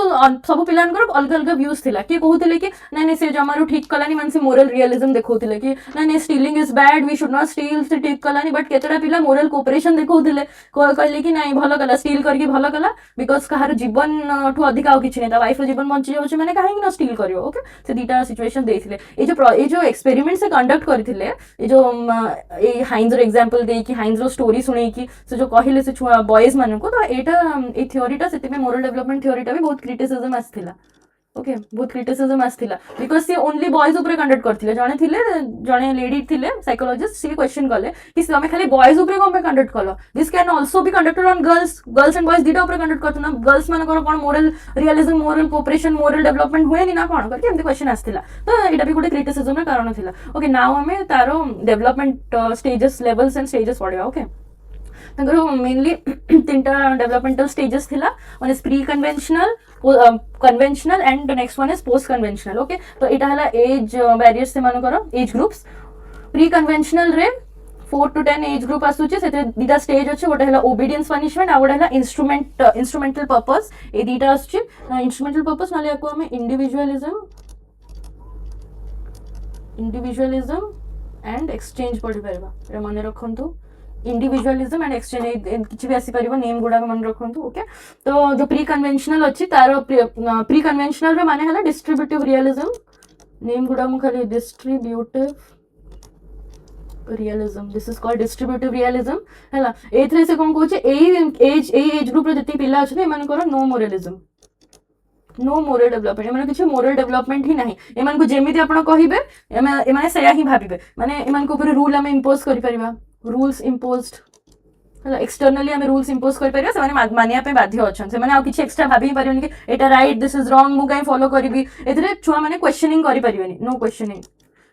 सब पिलानकर अलग अलग व्यूज थिला, कि कहूथिले कि नहीं नहीं से जमारू ठीक कलानी, मन से मोरल रियलिज्म देखौथिले कि नहीं नहीं stealing is bad we should not steal, से ठीक कलानी, बट केतरा पिला मोरल कोऑपरेशन देखौथिले, कहले कि नहीं भलो कला स्टील करके भलो कला, बिकॉज कहार जीवन ठू अधिक आ किछि नै, ता वाइफ रो जीवन बंची जाउछि माने काहे न स्टील करियो। ओके से दीटा सिचुएशन देथिले, ए जो एक्सपेरिमेंट से कंडक्ट करथिले, ए जो ए हाइन्स रो एग्जांपल देई कि हाइन्स रो स्टोरी सुनै कि से जो कहिले से बॉयज मान को, तो एटा ए थ्योरीटा सेते में मोरल डेवलपमेंट थ्योरीटा भी बहुत क्रिटिसिज्म आस्थिला, ओके बहुत क्रिटिसिज्म आस्थिला, बिकॉज से ओनली बॉयज ऊपर कंडक्ट करथिले, जणे लेडी थिले साइकोलॉजिस्ट, से क्वेश्चन कले कि तमे खाली बॉयज ऊपर कोन पे कंडक्ट कलो, this can also be conducted on girls and boys दीटा ऊपर कंडक्ट करथना, गर्ल्स मान कोन moral realism moral cooperation moral development हुए नि ना कोन करके एमते क्वेश्चन आस्थिला, तो एटा भी गोटे क्रिटिसिज्म रे कारण थिला। ओके नाउ हमें तारो development stages levels and stages पढिबा। ओके मेनली तीनटा डेवलपमेंटल स्टेजेस थिला, one is pre conventional, conventional and the next one is post conventional. Okay तो एटा हला एज बैरियर्स से मानकर एज ग्रुप्स, प्री कन्वेंशनल रे 4 to 10 एज ग्रुप आसुचे, सेते दीटा स्टेज अछि, गोटे हला ओबीडियंस पनिशमेंट आ गोटे हला इंस्ट्रूमेंटल पर्पस, ए दीटा आसुचे, इंस्ट्रूमेंटल पर्पस नाले याको हमें इंडिविजुअलिज्म इंडिविजुअलिज्म एंड एक्सचेंज पढ़ी पार मन रखु इंडिविजुअलिज्म एंड एक्सचेंज किसी भी आसी पार नेम गुड़ाक मन रखु ओके तो जो प्री कन्वेंशनल अच्छी तार प्री कन्वेंशनल माने है डिस्ट्रीब्यूटिव रियलिज्म नेम गुड़ा खाली distributive realism this is called distributive realism है एथरे से कौन कहूँ एज ग्रुप जी पिला अच्छे एमनकर no moralism no moral development एम किसी मोरल डेवलपमेंट ही नहीं एम जमी आप कहे से ही भावे माने एम रूल आम इम्पोज कर रूल्स इम्पोज्ड है एक्सटर्नली आम रूल्स इम्पोज कर मानिया बाध्य अच्छा से किसी एक्सट्रा भाभी पारे कि एटा राइट दिस इज रॉन्ग मुझे कहीं फॉलो करी ए छुआ मैंने क्वेश्चनिंग करें नो क्वेश्चनिंग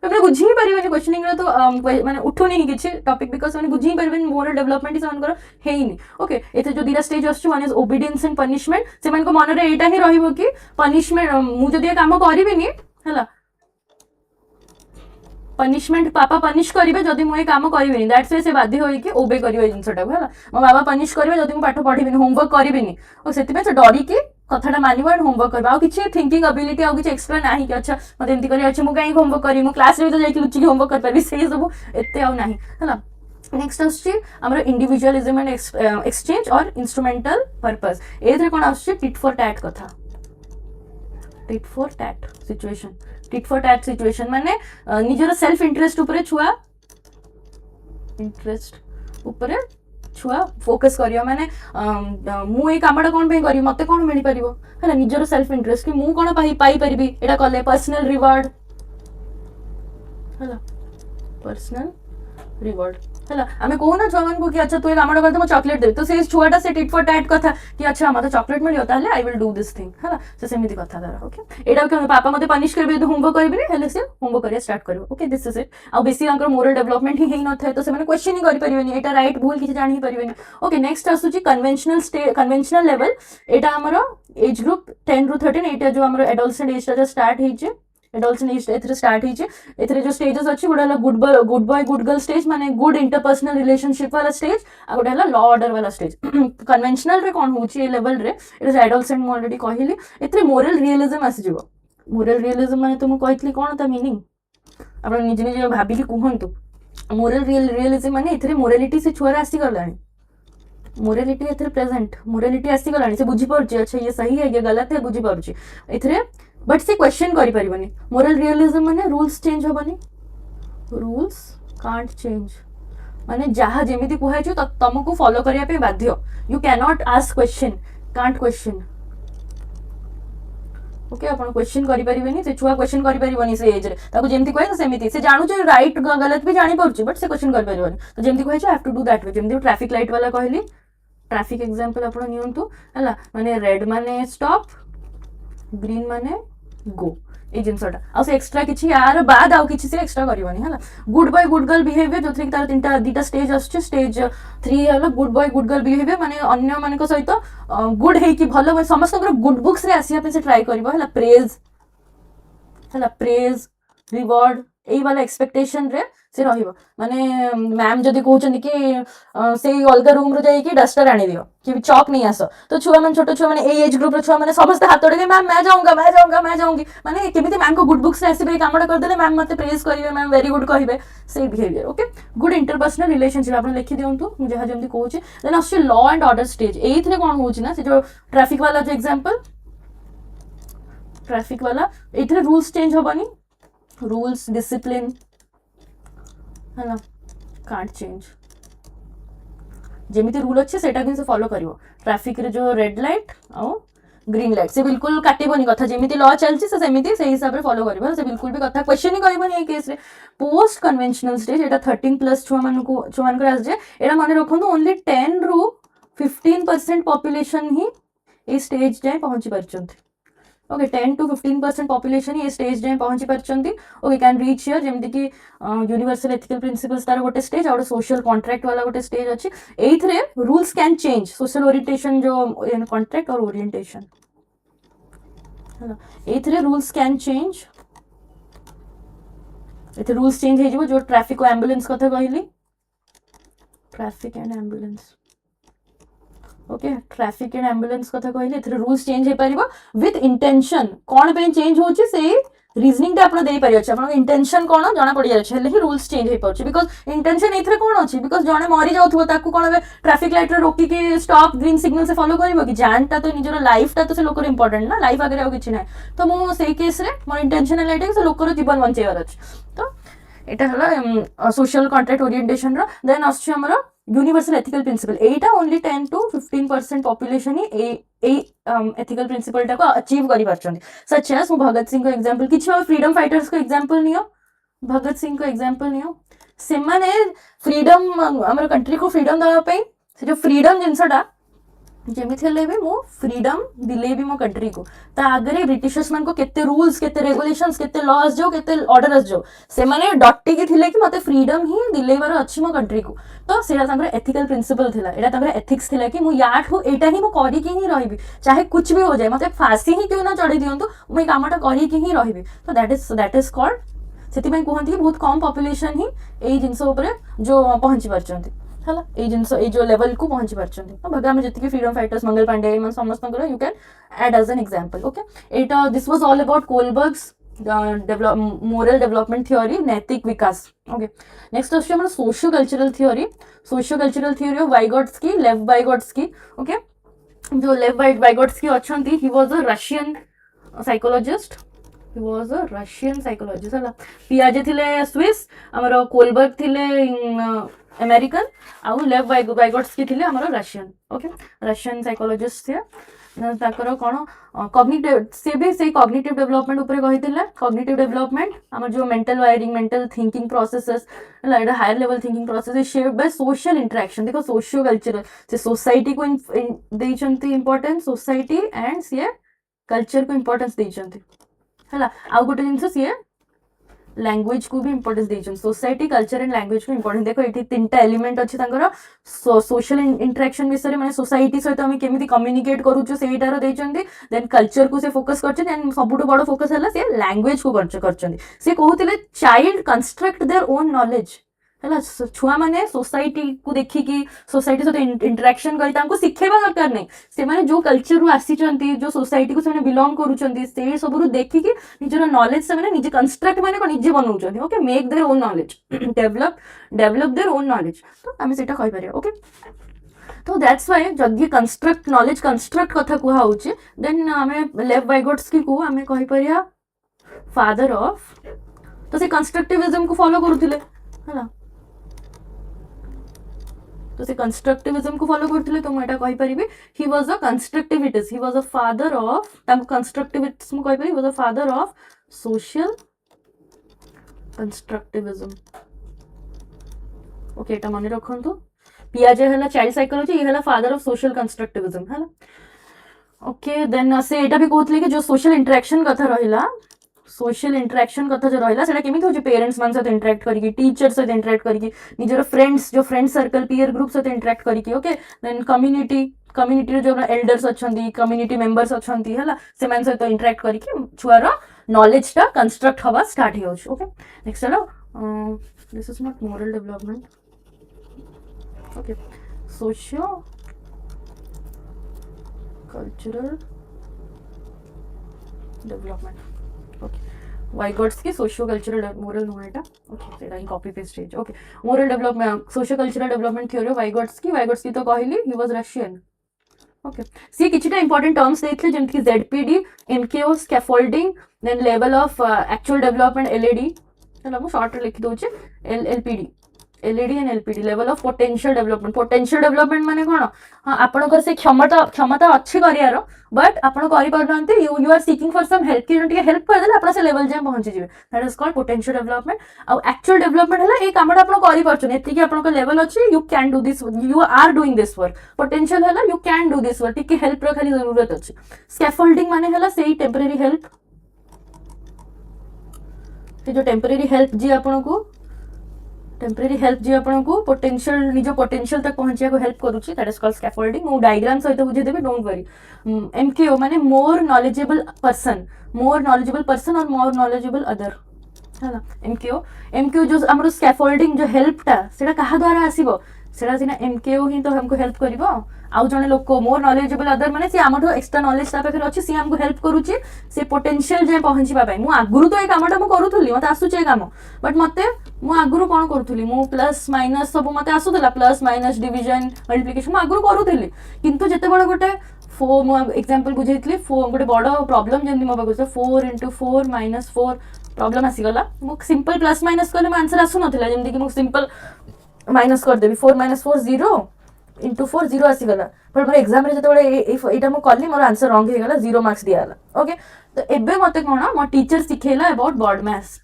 मैंने बुझी ही पारे क्वेश्चनिंग तो मैंने उठुनी किसी टॉपिक बिकज मैंने बुझी ही पारे मोरल डेवलपमेंट ही है ही नहीं ओके ये जो दुटा स्टेज आस one is obedience and punishment से मन में यहाँ ही रही कि पनिशमेंट मुझे काम करी है पनिशमेंट पापा पनिश करेंगे जदि मुझे काम करी दैट्स वे से बाध्य होगी ओबे कर जिनटा है मो बाबा पनिश करेंगे जदि मुझे पाठ पढ़ी होमवर्क करी और से डरिकी कथाटा मान एंड होमवर्क करवा किसी थिंकिंग एबिलिटी आउ किसी एक्सट्रा ना कि अच्छा मतलब एमती कर अच्छे मुझे कहीं होमवर्क करी क्लास में तो जाकि लुचिकी होमवर्क करी से सब एत आउ ना है नेक्स्ट आम इंडिविजुअलिज्म एंड एक्सचेंज और इंस्ट्रूमेंटल पर्पस ए कौन आस टिट फॉर टैट कथा tit for tat situation tit for tat situation माने निजर सेल्फ इंटरेस्ट ऊपर छुआ इंटरेस्ट ऊपर छुआ फोकस करियो माने मु ए कामटा कोन पे करी मते कोन मिली परिबो है निजर सेल्फ इंटरेस्ट कि मु कोन पाई परिबी एटा कले पर्सनल रिवार्ड है पर्सनल रिवार्ड है आम कहूना छुआ मान को कि अच्छा तू काम करते चॉकलेट दे तो से छुआटा से टिट फॉर टैट कथा कि अच्छा मत chocolate mill I will do this thing है से सेमती कथा तार ओके एटा कि पापा मते पनिश करेंगे तो होमवर्क करेंगे से होमवर्क करिया स्टार्ट करियो ओके दिस इज इट आ बेसी मोरल डेवलपमेंट ही न था तो से क्वेश्चन ही करें एटा राइट भूल किसी जानी पारे ओके नेक्स्ट आसूची कन्वेंशनल लेवल एटा हमर एज ग्रुप 10 ରୁ 13 एटा जो हमर एडोलसेंट एज टा स्टार्ट होइचे एडोलसेंट एज एथरे स्टार्ट होइचे एथरे जो स्टेजेस अछि गोडा good boy good girl stage माने गुड इंटरपर्सनल रिलेशनशिप वाला स्टेज आ गोडा लॉ ऑर्डर वाला स्टेज कन्वेंशनल रे कोन होची ए लेवल रे इट इज एडोलसेंट मु ऑलरेडी कहली एथरे मोरल रियलिज्म आसी जिवो मोरल रियलिज्म माने तुम कहतली कोन ता मीनिंग आपण निजे निजे भाबी कि कहंतु मोरल रियलिज्म माने एथरे मोरालिटी से छुआ आसी गलानी मोरालिटी एथरे प्रेजेंट मोरालिटी आसी गलानी से बुझी पड़छ अच्छा ये सही है ये गलत है बुझी पड़छ एथरे बट से क्वेश्चन करि परिबनी मोरल रियलिज्म माने रूल्स चेंज होबनी रूल्स कांट चेंज माने जहा जेमिति कुहाय छु तुमको फॉलो करिया पे बाध्य you can not ask question can't question okay upon question करि परिबनी से छुआ क्वेश्चन करि परिबनी से एज रे ताको जेमिति कहै सेमिति से जानु छ राइट गलत भी जानि परछु बट से क्वेश्चन करि परिबनी तो जेमिति कहै छ have to do that way जेमिति ट्रैफिक लाइट वाला कहली ट्रैफिक एग्जांपल अपन नियंतु हला माने रेड माने स्टॉप ग्रीन माने गो ए जिनसटा आ से एक्स्ट्रा किछि यार बाद आउ किछि से एक्स्ट्रा करिवनी हला good boy good girl behaviour जोथि तार तीनटा दीटा स्टेज आछे स्टेज 3 हला good boy good girl behaviour माने अन्य मानक सहित गुड हे कि भलो समस्त गुड बुक्स रे आसिया पे से ट्राई करबो हला प्रेज रिवार्ड एई वाला एक्सपेक्टेशन रे से रहिबो माने मैम जदी कहउछन कि से अलगा रूम रो जाई कि डस्टर आनी दियो कि चॉक नहीं आसो तो छुआ मन छोटो छुआ माने ए एज ग्रुप रो छुआ माने समस्त हाथ तोड़े मैम मैं जाऊंगी माने केमिति मैम को गुड बुक्स रे आसीबे कामडा कर देले मैम मते प्रेज करिवे मैम वेरी गुड कहिबे से behaviour okay good interpersonal relationship आपन लिखि दियंतु मु जहा जेमति कहउछि देन आछे लॉ एंड ऑर्डर स्टेज एथरे कोन होउछि ना से जो ट्रैफिक वाला जो एग्जांपल ट्रैफिक वाला एथरे रूल्स चेंज होबनी रूल्स डिसिप्लिन है ना कांट चेंज जेमिति रूल अच्छे सेटा कि से फॉलो करिवो ट्रैफिक रे जो रेड लाइट आ ग्रीन लाइट से बिल्कुल काटिबोनी कथा जेमिति लॉ चलछि से सेमिति से हिसाब रे फॉलो करिवो से बिल्कुल भी कथा क्वेश्चन ही करिवोनी ए केस रे पोस्ट कन्वेंशनल स्टेज एटा 13+ छुआ मान आस जे एटा माने रखनु ओनली 10 ରୁ 15% पॉपुलेशन ही ए स्टेज जाय पहुंची परचंती ओके 10 to 15% पॉपुलेशन ये स्टेज जाए पहुंची परचंती ओके कैन रीच हियर जेमति कि यूनिवर्सल एथिकल प्रिंसिपल्स तार गोटे स्टेज और सोशल कॉन्ट्रैक्ट वाला गोटे स्टेज अछि एथरे rules can change social orientation जो कॉन्ट्रैक्ट और ओरिएंटेशन है एथरे रूल्स कैन चेंज एथे रूल्स चेंज हे जो ट्रैफिक को एम्बुलेंस कथा कहली traffic and ambulance okay traffic and ambulance कथा कहली एथरे रूल्स चेंज हे परिबो विथ इंटेंशन कोन पे चेंज होची से रीजनिंग आपण देई पारि अछि आपण इंटेंशन कोन जाना पड़ी अछि हेले ही रूल्स चेंज हे पड़छि बिकॉज इंटेंशन एथरे कोन अछि बिकॉज जने मरि जाउथबो ताकू कोन ट्रैफिक लाइट रे रोकी के स्टॉप ग्रीन सिग्नल से फॉलो करबो कि जानटा तो निजर लाइफ टा तो से लोकर इंपोर्टेंट ना लाइफ आगे आ किछि नै तो मो सेही केस रे मोर इंटेंशन है लाइट से लोकर जीवन बंचेयर अछि तो एटा हला सोशल कॉन्ट्रैक्ट ओरिएंटेशन रो देन आछी हमर यूनिवर्सल एथिकल प्रिंसिपल एटा ओनली 10 to 15% पॉपुलेशन ही ए एथिकल प्रिंसिपल टा को अचीव करि परछन सच एज भगत सिंह को एग्जांपल किछ फ्रीडम फाइटर्स को एग्जांपल नियो भगत सिंह को एग्जांपल नियो से माने फ्रीडम हमर कंट्री को फ्रीडम दवा पे से जो फ्रीडम जिंसटा जेमिति हेले भी मो फ्रीडम दिले भी मो कंट्री को ता आगरे ब्रिटिशर्स मान को केते रूल्स केते रेगुलेशंस केते लॉज जो केते ऑर्डर्स जो से माने डॉटी की थिले कि मते फ्रीडम ही दिलेबार अछि मो कंट्री को तो सेरा तांगर एथिकल प्रिंसिपल थिला एटा तांगर एथिक्स थिला कि मो याठो एटा ही मो करी कि ही रहिबी चाहे कुछ भी हो जाए मते फांसी ही क्यों ना चढ़ी दियंतु मो कामटा करी कि ही रहिबी तो दैट इज कॉल्ड सेति में कहंती बहुत कम पॉपुलेशन ही एई जिंस ऊपर जो पहुंची परचंती हला ए जिंस ए जो लेवल को पहुंची परचंती तो भगा में जति के फ्रीडम फाइटर्स मंगल पांडे मन समस्त कर you can add as an example okay एटा this was all about Kohlberg's moral development theory नैतिक विकास ओके नेक्स्ट अछि हमर socio cultural theory of Vygotsky Lev Vygotsky okay जो लेव वाइगोट्स्की अछंती he was a Russian psychologist हला पियाजे थिले स्विस हमर कोलबर्ग थिले अमेरिकन आउ लेव वाइगोट्स्की थिले हमर रशियन ओके रशियन साइकोलॉजिस्ट थे ताकर कोन कॉग्निटिव से भी से कॉग्निटिव डेवलपमेंट ऊपर कहितिले कॉग्निटिव डेवलपमेंट हमर जो mental wiring mental thinking processes like higher level thinking process is shaped by social interaction देखो सोशियो कल्चरल से सोसाइटी को देइचंती इंपोर्टेंस सोसाइटी एंड से कल्चर को इंपोर्टेंस देइचंती हला आउ गोटे जिंस सी लैंग्वेज को भी इंपोर्टेंस देइछन सोसाइटी कल्चर एंड लैंग्वेज को इंपोर्टेंस देखो एठी तीनटा एलिमेंट अछि तांगर सोशल इंटरेक्शन विषय माने सोसाइटी सहित हम केमिति कम्युनिकेट करूछु सेटार देइछंती देन कल्चर को से फोकस करछन एंड सबुटो बडो फोकस हला से लैंग्वेज को करछन से कहउतिले child construct their own knowledge हला छुआ माने सोसाइटी को देखि कि सोसाइटी सहित इंटरेक्शन करी तांको सिखेबा दरकार नै से माने जो कल्चर रु आसीचंती जो सोसाइटी को से बिलोंग करूचंती से सबरु देखि कि निजर नॉलेज से माने निजे कंस्ट्रक्ट माने को निजे बनउचंती okay make their own knowledge develop their own knowledge तो हम सेटा कहि परिया ओके तो दैट्स व्हाई जदि कंस्ट्रक्ट नॉलेज कंस्ट्रक्ट कथा कुहा होचे देन हमें लेव वाइगोट्स्की को हमें कहि परिया फादर ऑफ तो से कंस्ट्रक्टिविज्म को फॉलो करूथिले हला तो से कंस्ट्रक्टिविज्म को फॉलो करथिले तो मैं कहि परिबे he was a constructivist he was a father of ताको कंस्ट्रक्टिविज्म कहि परिबे was a father of social constructivism okay एटा माने रखंतु पियाजे हला चाइल्ड साइकोलॉजी ये हला फादर ऑफ सोशल कंस्ट्रक्टिविज्म हला ओके देन से एटा भी कहथले कि जो सोशल इंटरेक्शन कथा रहिला सोशल इंटरेक्शन कथा जो रहिला सेटा केमिति होची पेरेंट्स मान साथ इंटरेक्ट करिकि टीचर साथ इंटरेक्ट करिकि निजर फ्रेंड्स जो फ्रेंड सर्कल पीयर ग्रुप साथ इंटरेक्ट करिकि ओके देन कम्युनिटी जो एल्डर्स अछंती कम्युनिटी मेंबर्स अछंती हला से मान साथ इंटरेक्ट करिकि छुआर नॉलेज टा कंस्ट्रक्ट हवा स्टार्ट हो okay next hello this is not moral development okay socio cultural development okay Vygotsky socio cultural moral नोएटा ओके सेटा in copy paste stage okay moral development socio cultural development theory Vygotsky तो कहली he was Russian okay सी किछटा important terms देथले जेमति कि ZPD MKO scaffolding then level of actual development LAD चलो मु शॉर्ट लिखि दोचे LLPD LED and LPD level of potential development माने कोन हां आपनकर से क्षमता अच्छी करियार बट आपण करि परनते you are seeking for some help कि टिके हेल्प कर देले आपण से लेवल जे पहुंची जिवे that is called potential development और एक्चुअल डेवलपमेंट हला ए कामडा आपण करि परछन एति कि आपण लेवल अछि you can do this you are doing this work potential हला you can do this work टिके हेल्प रो खाली जरूरत अछि स्कैफोल्डिंग माने हला सेही टेम्परेरी हेल्प से जो टेम्परेरी हेल्प जी आपण को टेम्परेरी हेल्प जी आपन को पोटेंशियल निजो पोटेंशियल तक पहुंचिया को हेल्प करूची दैट इज कॉल्ड स्कैफोल्डिंग मो डायग्राम सहित बुझे देबे डोंट वरी एमकेओ माने मोर नॉलेजेबल पर्सन और मोर नॉलेजेबल अदर हला एमकेओ जो हमरो स्कैफोल्डिंग जो हेल्प टा सेटा कहा द्वारा आसीबो सेटा सिना एमकेओ ही तो हमको हेल्प करिवो आउ जने लोक मोर नॉलेजेबल अदर माने सी आमठो एक्स्ट्रा नॉलेज ता पाखरे अछि सी हमको हेल्प करूची से पोटेंशियल जे पहुंचीबा पई मु आगुरु तो ए कामटा मु करूथुली मते आसुचे ए काम बट मते मु आगुरु कोन करूथुली मु प्लस माइनस सब मते आसुतला प्लस माइनस डिवीजन मल्टीप्लिकेशन मु आगुरु करूथुली किंतु जते बड़ गोटे फोर मु एग्जांपल बुझेइतली फोर गोटे बड़ प्रॉब्लम जेंति मो बागो 4 into 4 minus 4 प्रॉब्लम आसीगला मु सिंपल प्लस माइनस कले आंसर आसु नथिला जेंति कि मु सिंपल माइनस कर देबी 4 minus 4 0 into 4 0 आसीगला पर मोर एग्जाम रे जते बड़े एटा मु कल्ली मोर आंसर रॉन्ग हे गला 0 मार्क्स दियाला ओके तो एबे मते कोन मो टीचर सिखेला अबाउट बॉड मैथ्स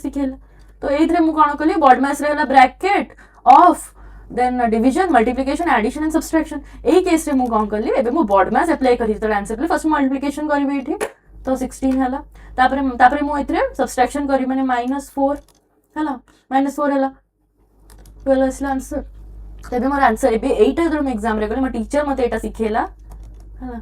सिखेला तो एथरे मु कोन कली बॉड मैथ्स रे हला bracket of then division multiplication addition and subtraction एई केस रे मु कोन कली एबे मु बॉड मैथ्स अप्लाई करी तो आंसर ले फर्स्ट मल्टीप्लिकेशन करबी एठी तो 16 हला तापरे मु एथरे सब्सट्रैक्शन करी माने -4 हला -4 हला 12 असला आंसर तबे मोर आंसर एबे एटा जर मैं एग्जाम रे गले म टीचर मते एटा सिखेला हला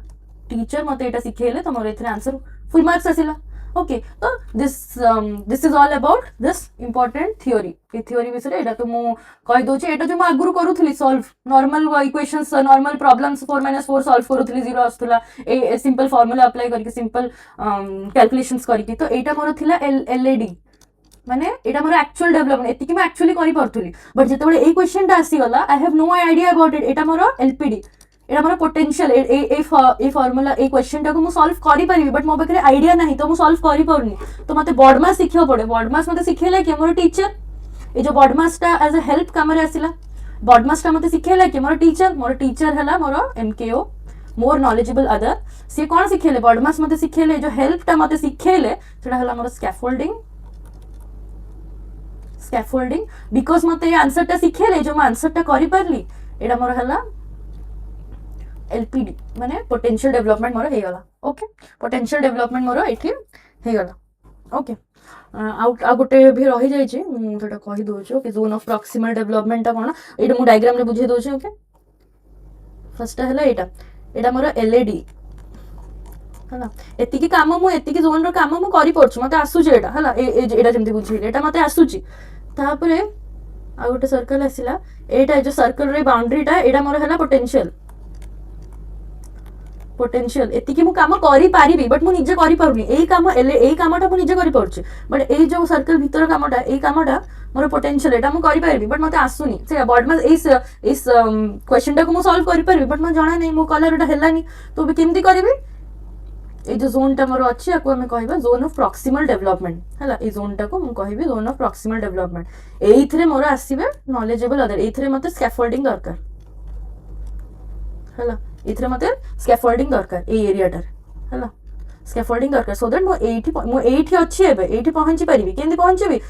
टीचर मते एटा सिखेले तो मोर एथरे आंसर फुल मार्क्स आसिला ओके तो this is all about this important theory ए थ्योरी विषय एटा तो मु कहि दोची एटा जो म आगुरु करूथली solve normal equations normal problems 4 - 4 solve करूथली 0 आस्तला ए सिंपल फार्मूला अप्लाई करके सिंपल कैलकुलेशंस करके तो एटा मोर थिला एलएडी माने एटा मोर एक्चुअल डेवलपमेंट एति कि मैं एक्चुअली करि परथुली बट जते बडे ए क्वेश्चन ता आसी गला I have no idea about it एटा मोर एलपीडी एटा मोर पोटेंशियल ए फार्मूला ए क्वेश्चन टा को मु सॉल्व करि परिबी बट मो बकरे आईडिया नाही तो मु सॉल्व करि परनी तो मते बॉड मैथ्स सिखियो पड़े बॉड मैथ्स मते सिखेला कि मोर टीचर ए जो बॉड मैथ्स ता एज अ हेल्प काम रे आसीला बॉड मैथ्स ता मते सिखेला कि मोर टीचर हला मोर एमकेओ मोर नॉलेजेबल अदर से कोन सिखेले बॉड मैथ्स मते सिखेले जो हेल्प ता मते सिखेले सेटा हला मोर स्कैफोल्डिंग बिकॉज मते आंसर ता सिखेले जो म आंसर ता करि परली एटा मोर हला एलपीडी माने पोटेंशियल डेवलपमेंट मोर हे गला ओके पोटेंशियल डेवलपमेंट मोर एठी हे गला ओके आ गोटे भी रही जाय छी मु सेटा कहि दो छी okay zone of proximal development ता कोन एटा मु डायग्राम रे बुझे दो छी ओके फर्स्ट हला एटा मोर एलईडी हला एति की काम मु एति की जोन रो काम मु करि परछु मते आसु जे एटा हला एटा जेमति बुझी एटा मते आसु छी तापरे आ गोटे सर्कल आसिला एटा जो सर्कल रे बाउंड्री टा एटा मोर हला पोटेंशियल एति की मु काम करि पारिबी बट मु निजे करि पारुनी एई कामटा मु निजे करि परछु बट एई जो सर्कल भीतर कामटा एई कामटा मोर पोटेंशियल एटा मु करि पारिबी बट मते आसुनी से बॉड में इस क्वेश्चन टा को मु सॉल्व करि पारिबी बट म जाना नै मु कलर एटा हेलानी तो बे केमति करिबी ए जो जोन टा मोर अछि आको हमें कहबा जोन ऑफ प्रॉक्सिमल डेवलपमेंट हला ए जोन टा को मु कहबी जोन ऑफ प्रॉक्सिमल डेवलपमेंट एइथरे मोर आसीबे नॉलेजेबल अदर एइथरे मते स्कैफोल्डिंग दरकार हला एइथरे मते स्कैफोल्डिंग दरकार ए एरिया टा हला स्कैफोल्डिंग दरकार सो दैट मु एइठी अछि एबे एइठी पहुंची परिबी केंदी पहुंचीबी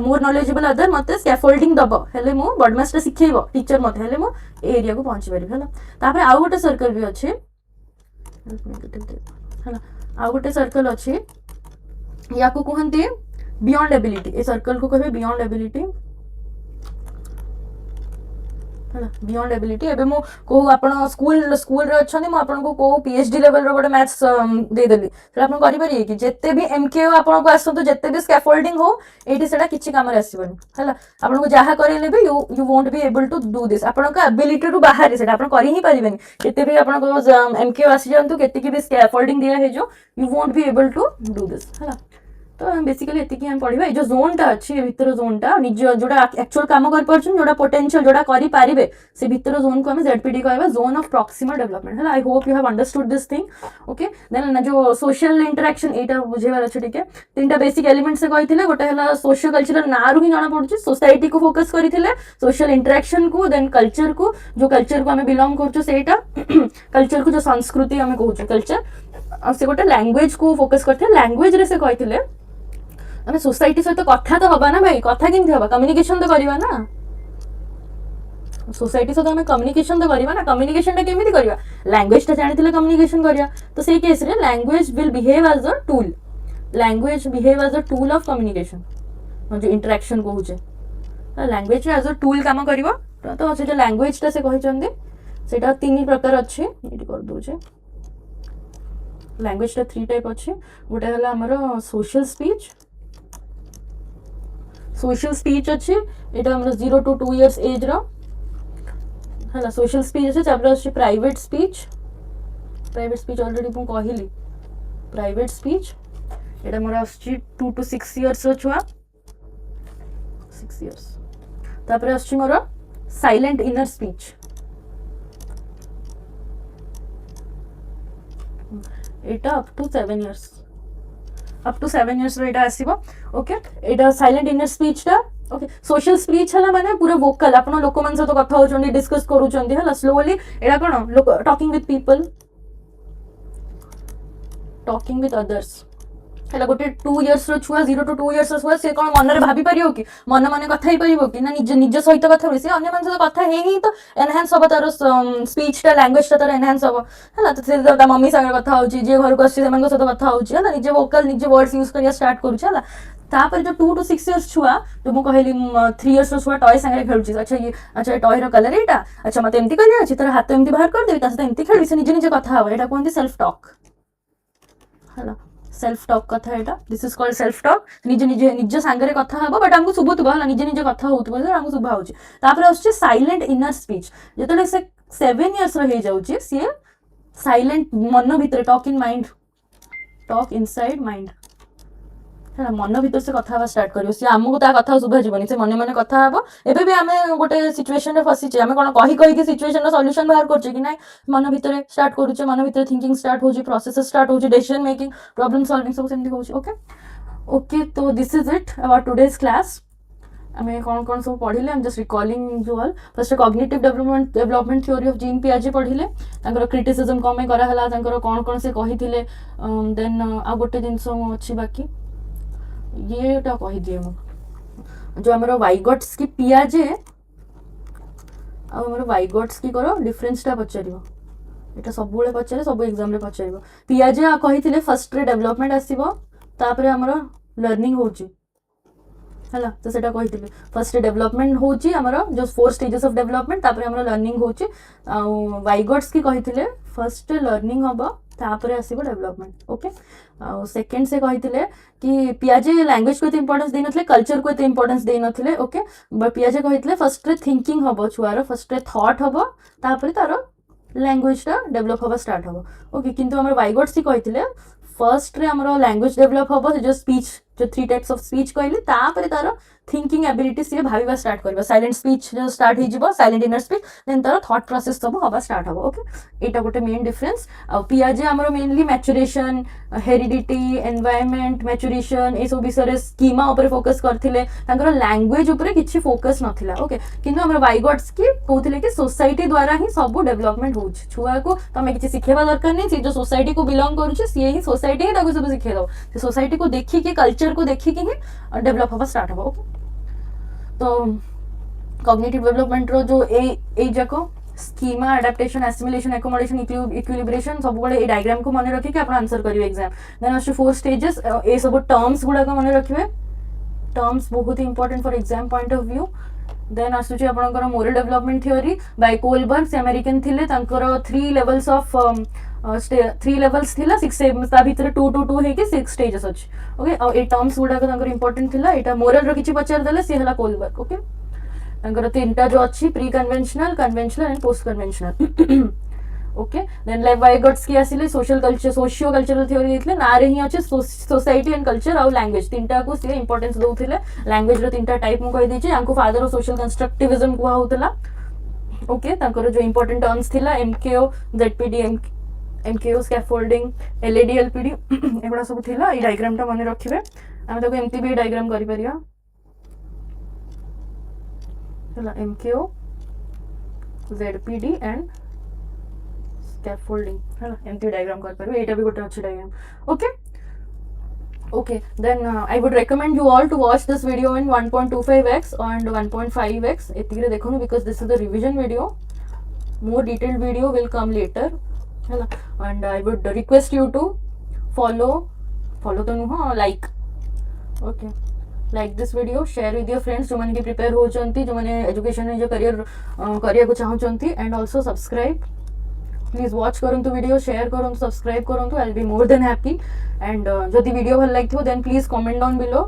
मोर नॉलेजेबल अदर मते स्कैफोल्डिंग दबो हेले मु बॉड मैथ्स सिखेइबो टीचर मते हेले मु एरिया को पहुंची परिबी हला तापर आ गोटे सर्कल भी अछि हला आ गोटे सर्कल अछि या को कहंती बियॉन्ड एबिलिटी ए सर्कल को कहबे बियॉन्ड एबिलिटी हला बियॉन्ड एबिलिटी एबे मु को आपण स्कूल रे अछनी मु आपण को पीएचडी लेवल रो गोटे मैथ्स दे देली सेटा आपण करि परिए कि जत्ते भी एमकेओ आपण को आसो तो जत्ते भी स्कैफोल्डिंग हो एठी सेटा किछि काम रे आसीबनी हला आपण को जाहा करेले भी you won't be able to do this आपण को एबिलिटी रु बाहर सेटा आपण करि ही परिबेनी जत्ते भी आपण को एमकेओ आसी जानतु केति की भी स्कैफोल्डिंग दिया है जो you won't be able to do this हला तो बेसिकली एति की हम पढिबा ए जो जोन टा अछि ए भीतर जोन टा निज जोडा एक्चुअल काम कर परछन जोडा पोटेंशियल जोडा करि पारिबे से भीतर जोन को हम जेडपीडी कहबा जोन ऑफ प्रॉक्सिमल डेवलपमेंट हला I hope you have understood this thing okay then जो सोशल इंटरेक्शन एटा बुझेबार अछि ठीक है तीनटा बेसिक एलिमेंट से कहिथिले गोटे हला सोशियो कल्चरल नारु ही जाना पडुछि सोसाइटी को फोकस करिथिले सोशल इंटरेक्शन को देन कल्चर को जो कल्चर को हमें बिलोंग करछु सेटा कल्चर को जो संस्कृति हमें कहउछु कल्चर आ से गोटे लैंग्वेज को फोकस करथिले लैंग्वेज रे से कहिथिले हमें सोसाइटी सहित कथा तो हबा ना भाई कथा केमती हबा कम्युनिकेशन तो करबा ना सोसाइटी सहित हमें कम्युनिकेशन तो करबा ना कम्युनिकेशन टा केमिति करबा लैंग्वेज टा जानिथिले कम्युनिकेशन करिया तो सेई केस रे language will behave as a tool language behave as a tool of communication जो इंटरेक्शन कहूचे लैंग्वेज एज अ टूल काम करबा तो से जो लैंग्वेज टा से कहिचंदी सेटा तीन प्रकार अछि एटी कर दोचे लैंग्वेज टा 3 टाइप अछि गोटे हला हमरो सोशल स्पीच अच्छे एटा हमर 0 to 2 years एज रो है सोशल स्पीच अच्छे तापर प्राइवेट स्पीच ऑलरेडी मु कहली प्राइवेट स्पीच एटा मोर आछी 2 to 6 इयर्स रो छुआ 6 इयर्स तापर आछी मोर silent inner speech Etah up to 7 years row Etah आसीबो okay Etah silent inner speech टा ओके सोशल स्पीच हला माने पूरा वोकल आपण लोक मन सहित कथा होचोंडी डिस्कस करूचोंडी हला स्लोली एटा कोन लोक talking with people talking with others है गोटे 2 इयर्स रो छुआ 0 to 2 इयर्स रो छुआ से कौन मन रे भाभी परियो कि मन माने कथा ही परियो कि ना निज सहित कथा होई से अन्य मन सहित कथा हे ही तो एनहांस हो तार स्पीच टा लैंग्वेज टा तार एनहांस हो हला तो से ता मम्मी संग कथा होची जे घर को आसी सेमान सहित कथा होची हला निज वोकल निज वर्ड्स यूज करिया स्टार्ट करूछ हला तापर जो 2 to 6 इयर्स छुआ तो मु कहली 3 इयर्स रो छुआ टॉय संगे खेलुची अच्छा टॉय रो कलर एटा अच्छा मते एमती करिया अछि तार हाथ एमती बाहर कर देबी ता से एमती खेलि से निज कथा हो एटा कोनती सेल्फ टॉक हला सेल्फ टॉक कथा एटा this is called self talk निज सांगरे कथा हबो बट हमको सुबुतबो हला निज कथा होतबो हमको सुबा होची तापर आछे साइलेंट इनर स्पीच जेतले से 7 इयर्स रो हे जाउची से साइलेंट मन भीतर talk in mind talk inside mind है मन भीतर से कथा स्टार्ट करियो से हमको ता कथा सुबा जीवनी से मन मन कथा हबो एबे भी हमें गोटे सिचुएशन रे फसी छे हमें कोन कहि कहि के सिचुएशन रो सॉल्यूशन बाहर करछे कि नै मन भीतर स्टार्ट करूछे मन भीतर थिंकिंग स्टार्ट होजी प्रोसेस स्टार्ट होजी डिसीजन मेकिंग प्रॉब्लम सॉल्विंग सब सेमती होची ओके ओके तो this is it about today's class हमें कौन कौन सब पढ़िले I am just recalling you all first cognitive development theory of Jean पियाजे पढ़िले तांकर क्रिटिसिज्म कमे करा हला तांकर कौन कौन से कहिथिले देन आ गोटे जिंस अछि बाकी ये कही दिए जो आम वाइगट्स की पियाजे आम वाइगट्स की करो डिफरेंस टा पचार ये सब पचारे सब एग्जाम पचार पियाजे कही फर्स्ट रे डेवलपमेंट आसो तापर आमर लर्निंग होची है तो सेटा कही फर्स्ट डेवलपमेंट होची आमर जो 4 स्टेजेस ऑफ डेवलपमेंट तापर आमर लर्निंग होची वाइगट्स की कही फर्स्ट लर्निंग हम तापर आसो डेवलपमेंट ओके सेकेंड से कही कि पियाजे लैंग्वेज को इंपोर्टेंस दे नथिले कल्चर को एते इंपोर्टेंस दे नथिले ओके बट पियाजे कही फर्स्ट रे थिंकिंग हम छुआर फर्स्ट रे थॉट हम तापर तार लैंग्वेज टा डेवलप हवा स्टार्ट हम ओके किंतु हमर वाइगट्स कही फर्स्ट रे हमर लैंग्वेज डेवलप हम जो स्पीच जो 3 टाइप्स ऑफ स्पीच कहली तापर तार थिंकिंग एबिलिटी से भाविबा स्टार्ट करबा साइलेंट स्पीच जो स्टार्ट हो जिवो साइलेंट इनर स्पीच देन तार थॉट प्रोसेस सब हवा स्टार्ट हबो ओके एटा गोटे मेन डिफरेंस आ पियाजे हमर mainly maturation heredity environment maturation ए सब विषय स्कीमा ऊपर फोकस करथिले तांकर लैंग्वेज ऊपर किछि फोकस नथिला ओके किंतु हमर वाइगट्स की कहथिले कि सोसाइटी द्वारा ही सब डेवलपमेंट होछ छुआ को तमे किछि सिखेबा दरकार नै से जो सोसाइटी को बिलोंग करूछ से ही सोसाइटी ही ताको सब सिखे दो से सोसाइटी को देखि के कल्चर को देखि के ही डेवलप हवा स्टार्ट हबो ओके तो कॉग्निटिव डेवलपमेंट रो जो ए जाको schema adaptation assimilation accommodation equilibration सब बड़े ए डायग्राम को मन रखि के आपण आंसर करिवे एग्जाम देन आस 4 स्टेजेस ए सब टर्म्स गुडा को मन रखिवे टर्म्स बहुत ही important for exam point of view then आसुची आपनकर moral development theory by Kohlberg से अमेरिकन थिले तांकर 3 लेवल्स ऑफ 3 लेवल्स थिला 6 ता भीतर 2 to 2 हे के 6 स्टेजेस अछि ओके और ए टर्म्स गुडा को तांकर इंपोर्टेंट थिला एटा मोरल रो किछि पचार देले से हला कोलबर्ग ओके तांकर तीनटा जो अछि pre conventional conventional and post conventional okay then Vygotsky's की आसिले social culture socio cultural theory देथिले ना रे ही अछि सोसाइटी एंड कल्चर और लैंग्वेज तीनटा को से इंपोर्टेंस दोथिले लैंग्वेज रो तीनटा टाइप मु कहि दै छी आंको फादर ऑफ सोशल कंस्ट्रक्टिविज्म को होतला ओके तांकर जो इंपोर्टेंट टर्म्स थिला एमकेओ ZPD MKO scaffolding LAD LPD एगुडा सब थिला ई डायग्राम टा माने रखिबे हम ताको एमटी भी डायग्राम करि परिया हला एमकेओ जेडपीडी एंड scaffolding है एमटी डायग्राम कर परबे एटा भी गोटे अच्छी diagram okay then I would recommend you all to watch this video in 1.25x and 1.5x एतिरे देखोनु because this is the revision video more detailed video will come later है and I would request you to follow तो नुह like okay like this video share with your friends जो माने prepare हो चंती जो माने एजुकेशन में जो करियर को चाहू चंती and also subscribe please watch करंतु वीडियो शेयर करंतु सब्सक्राइब करंतु I will be more then happy and जदि वीडियो भल लागिथो then please comment down below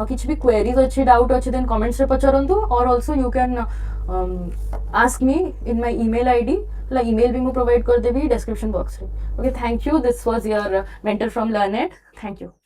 किछ भी क्वेरीज अच्छी डाउट अच्छी देन कमेंट्स रे पचारंतु और also you can ask me in my email ID. ला email भी मैं provide कर देवी description box रे. Okay, thank you. This was your mentor from LearnIt. Thank you.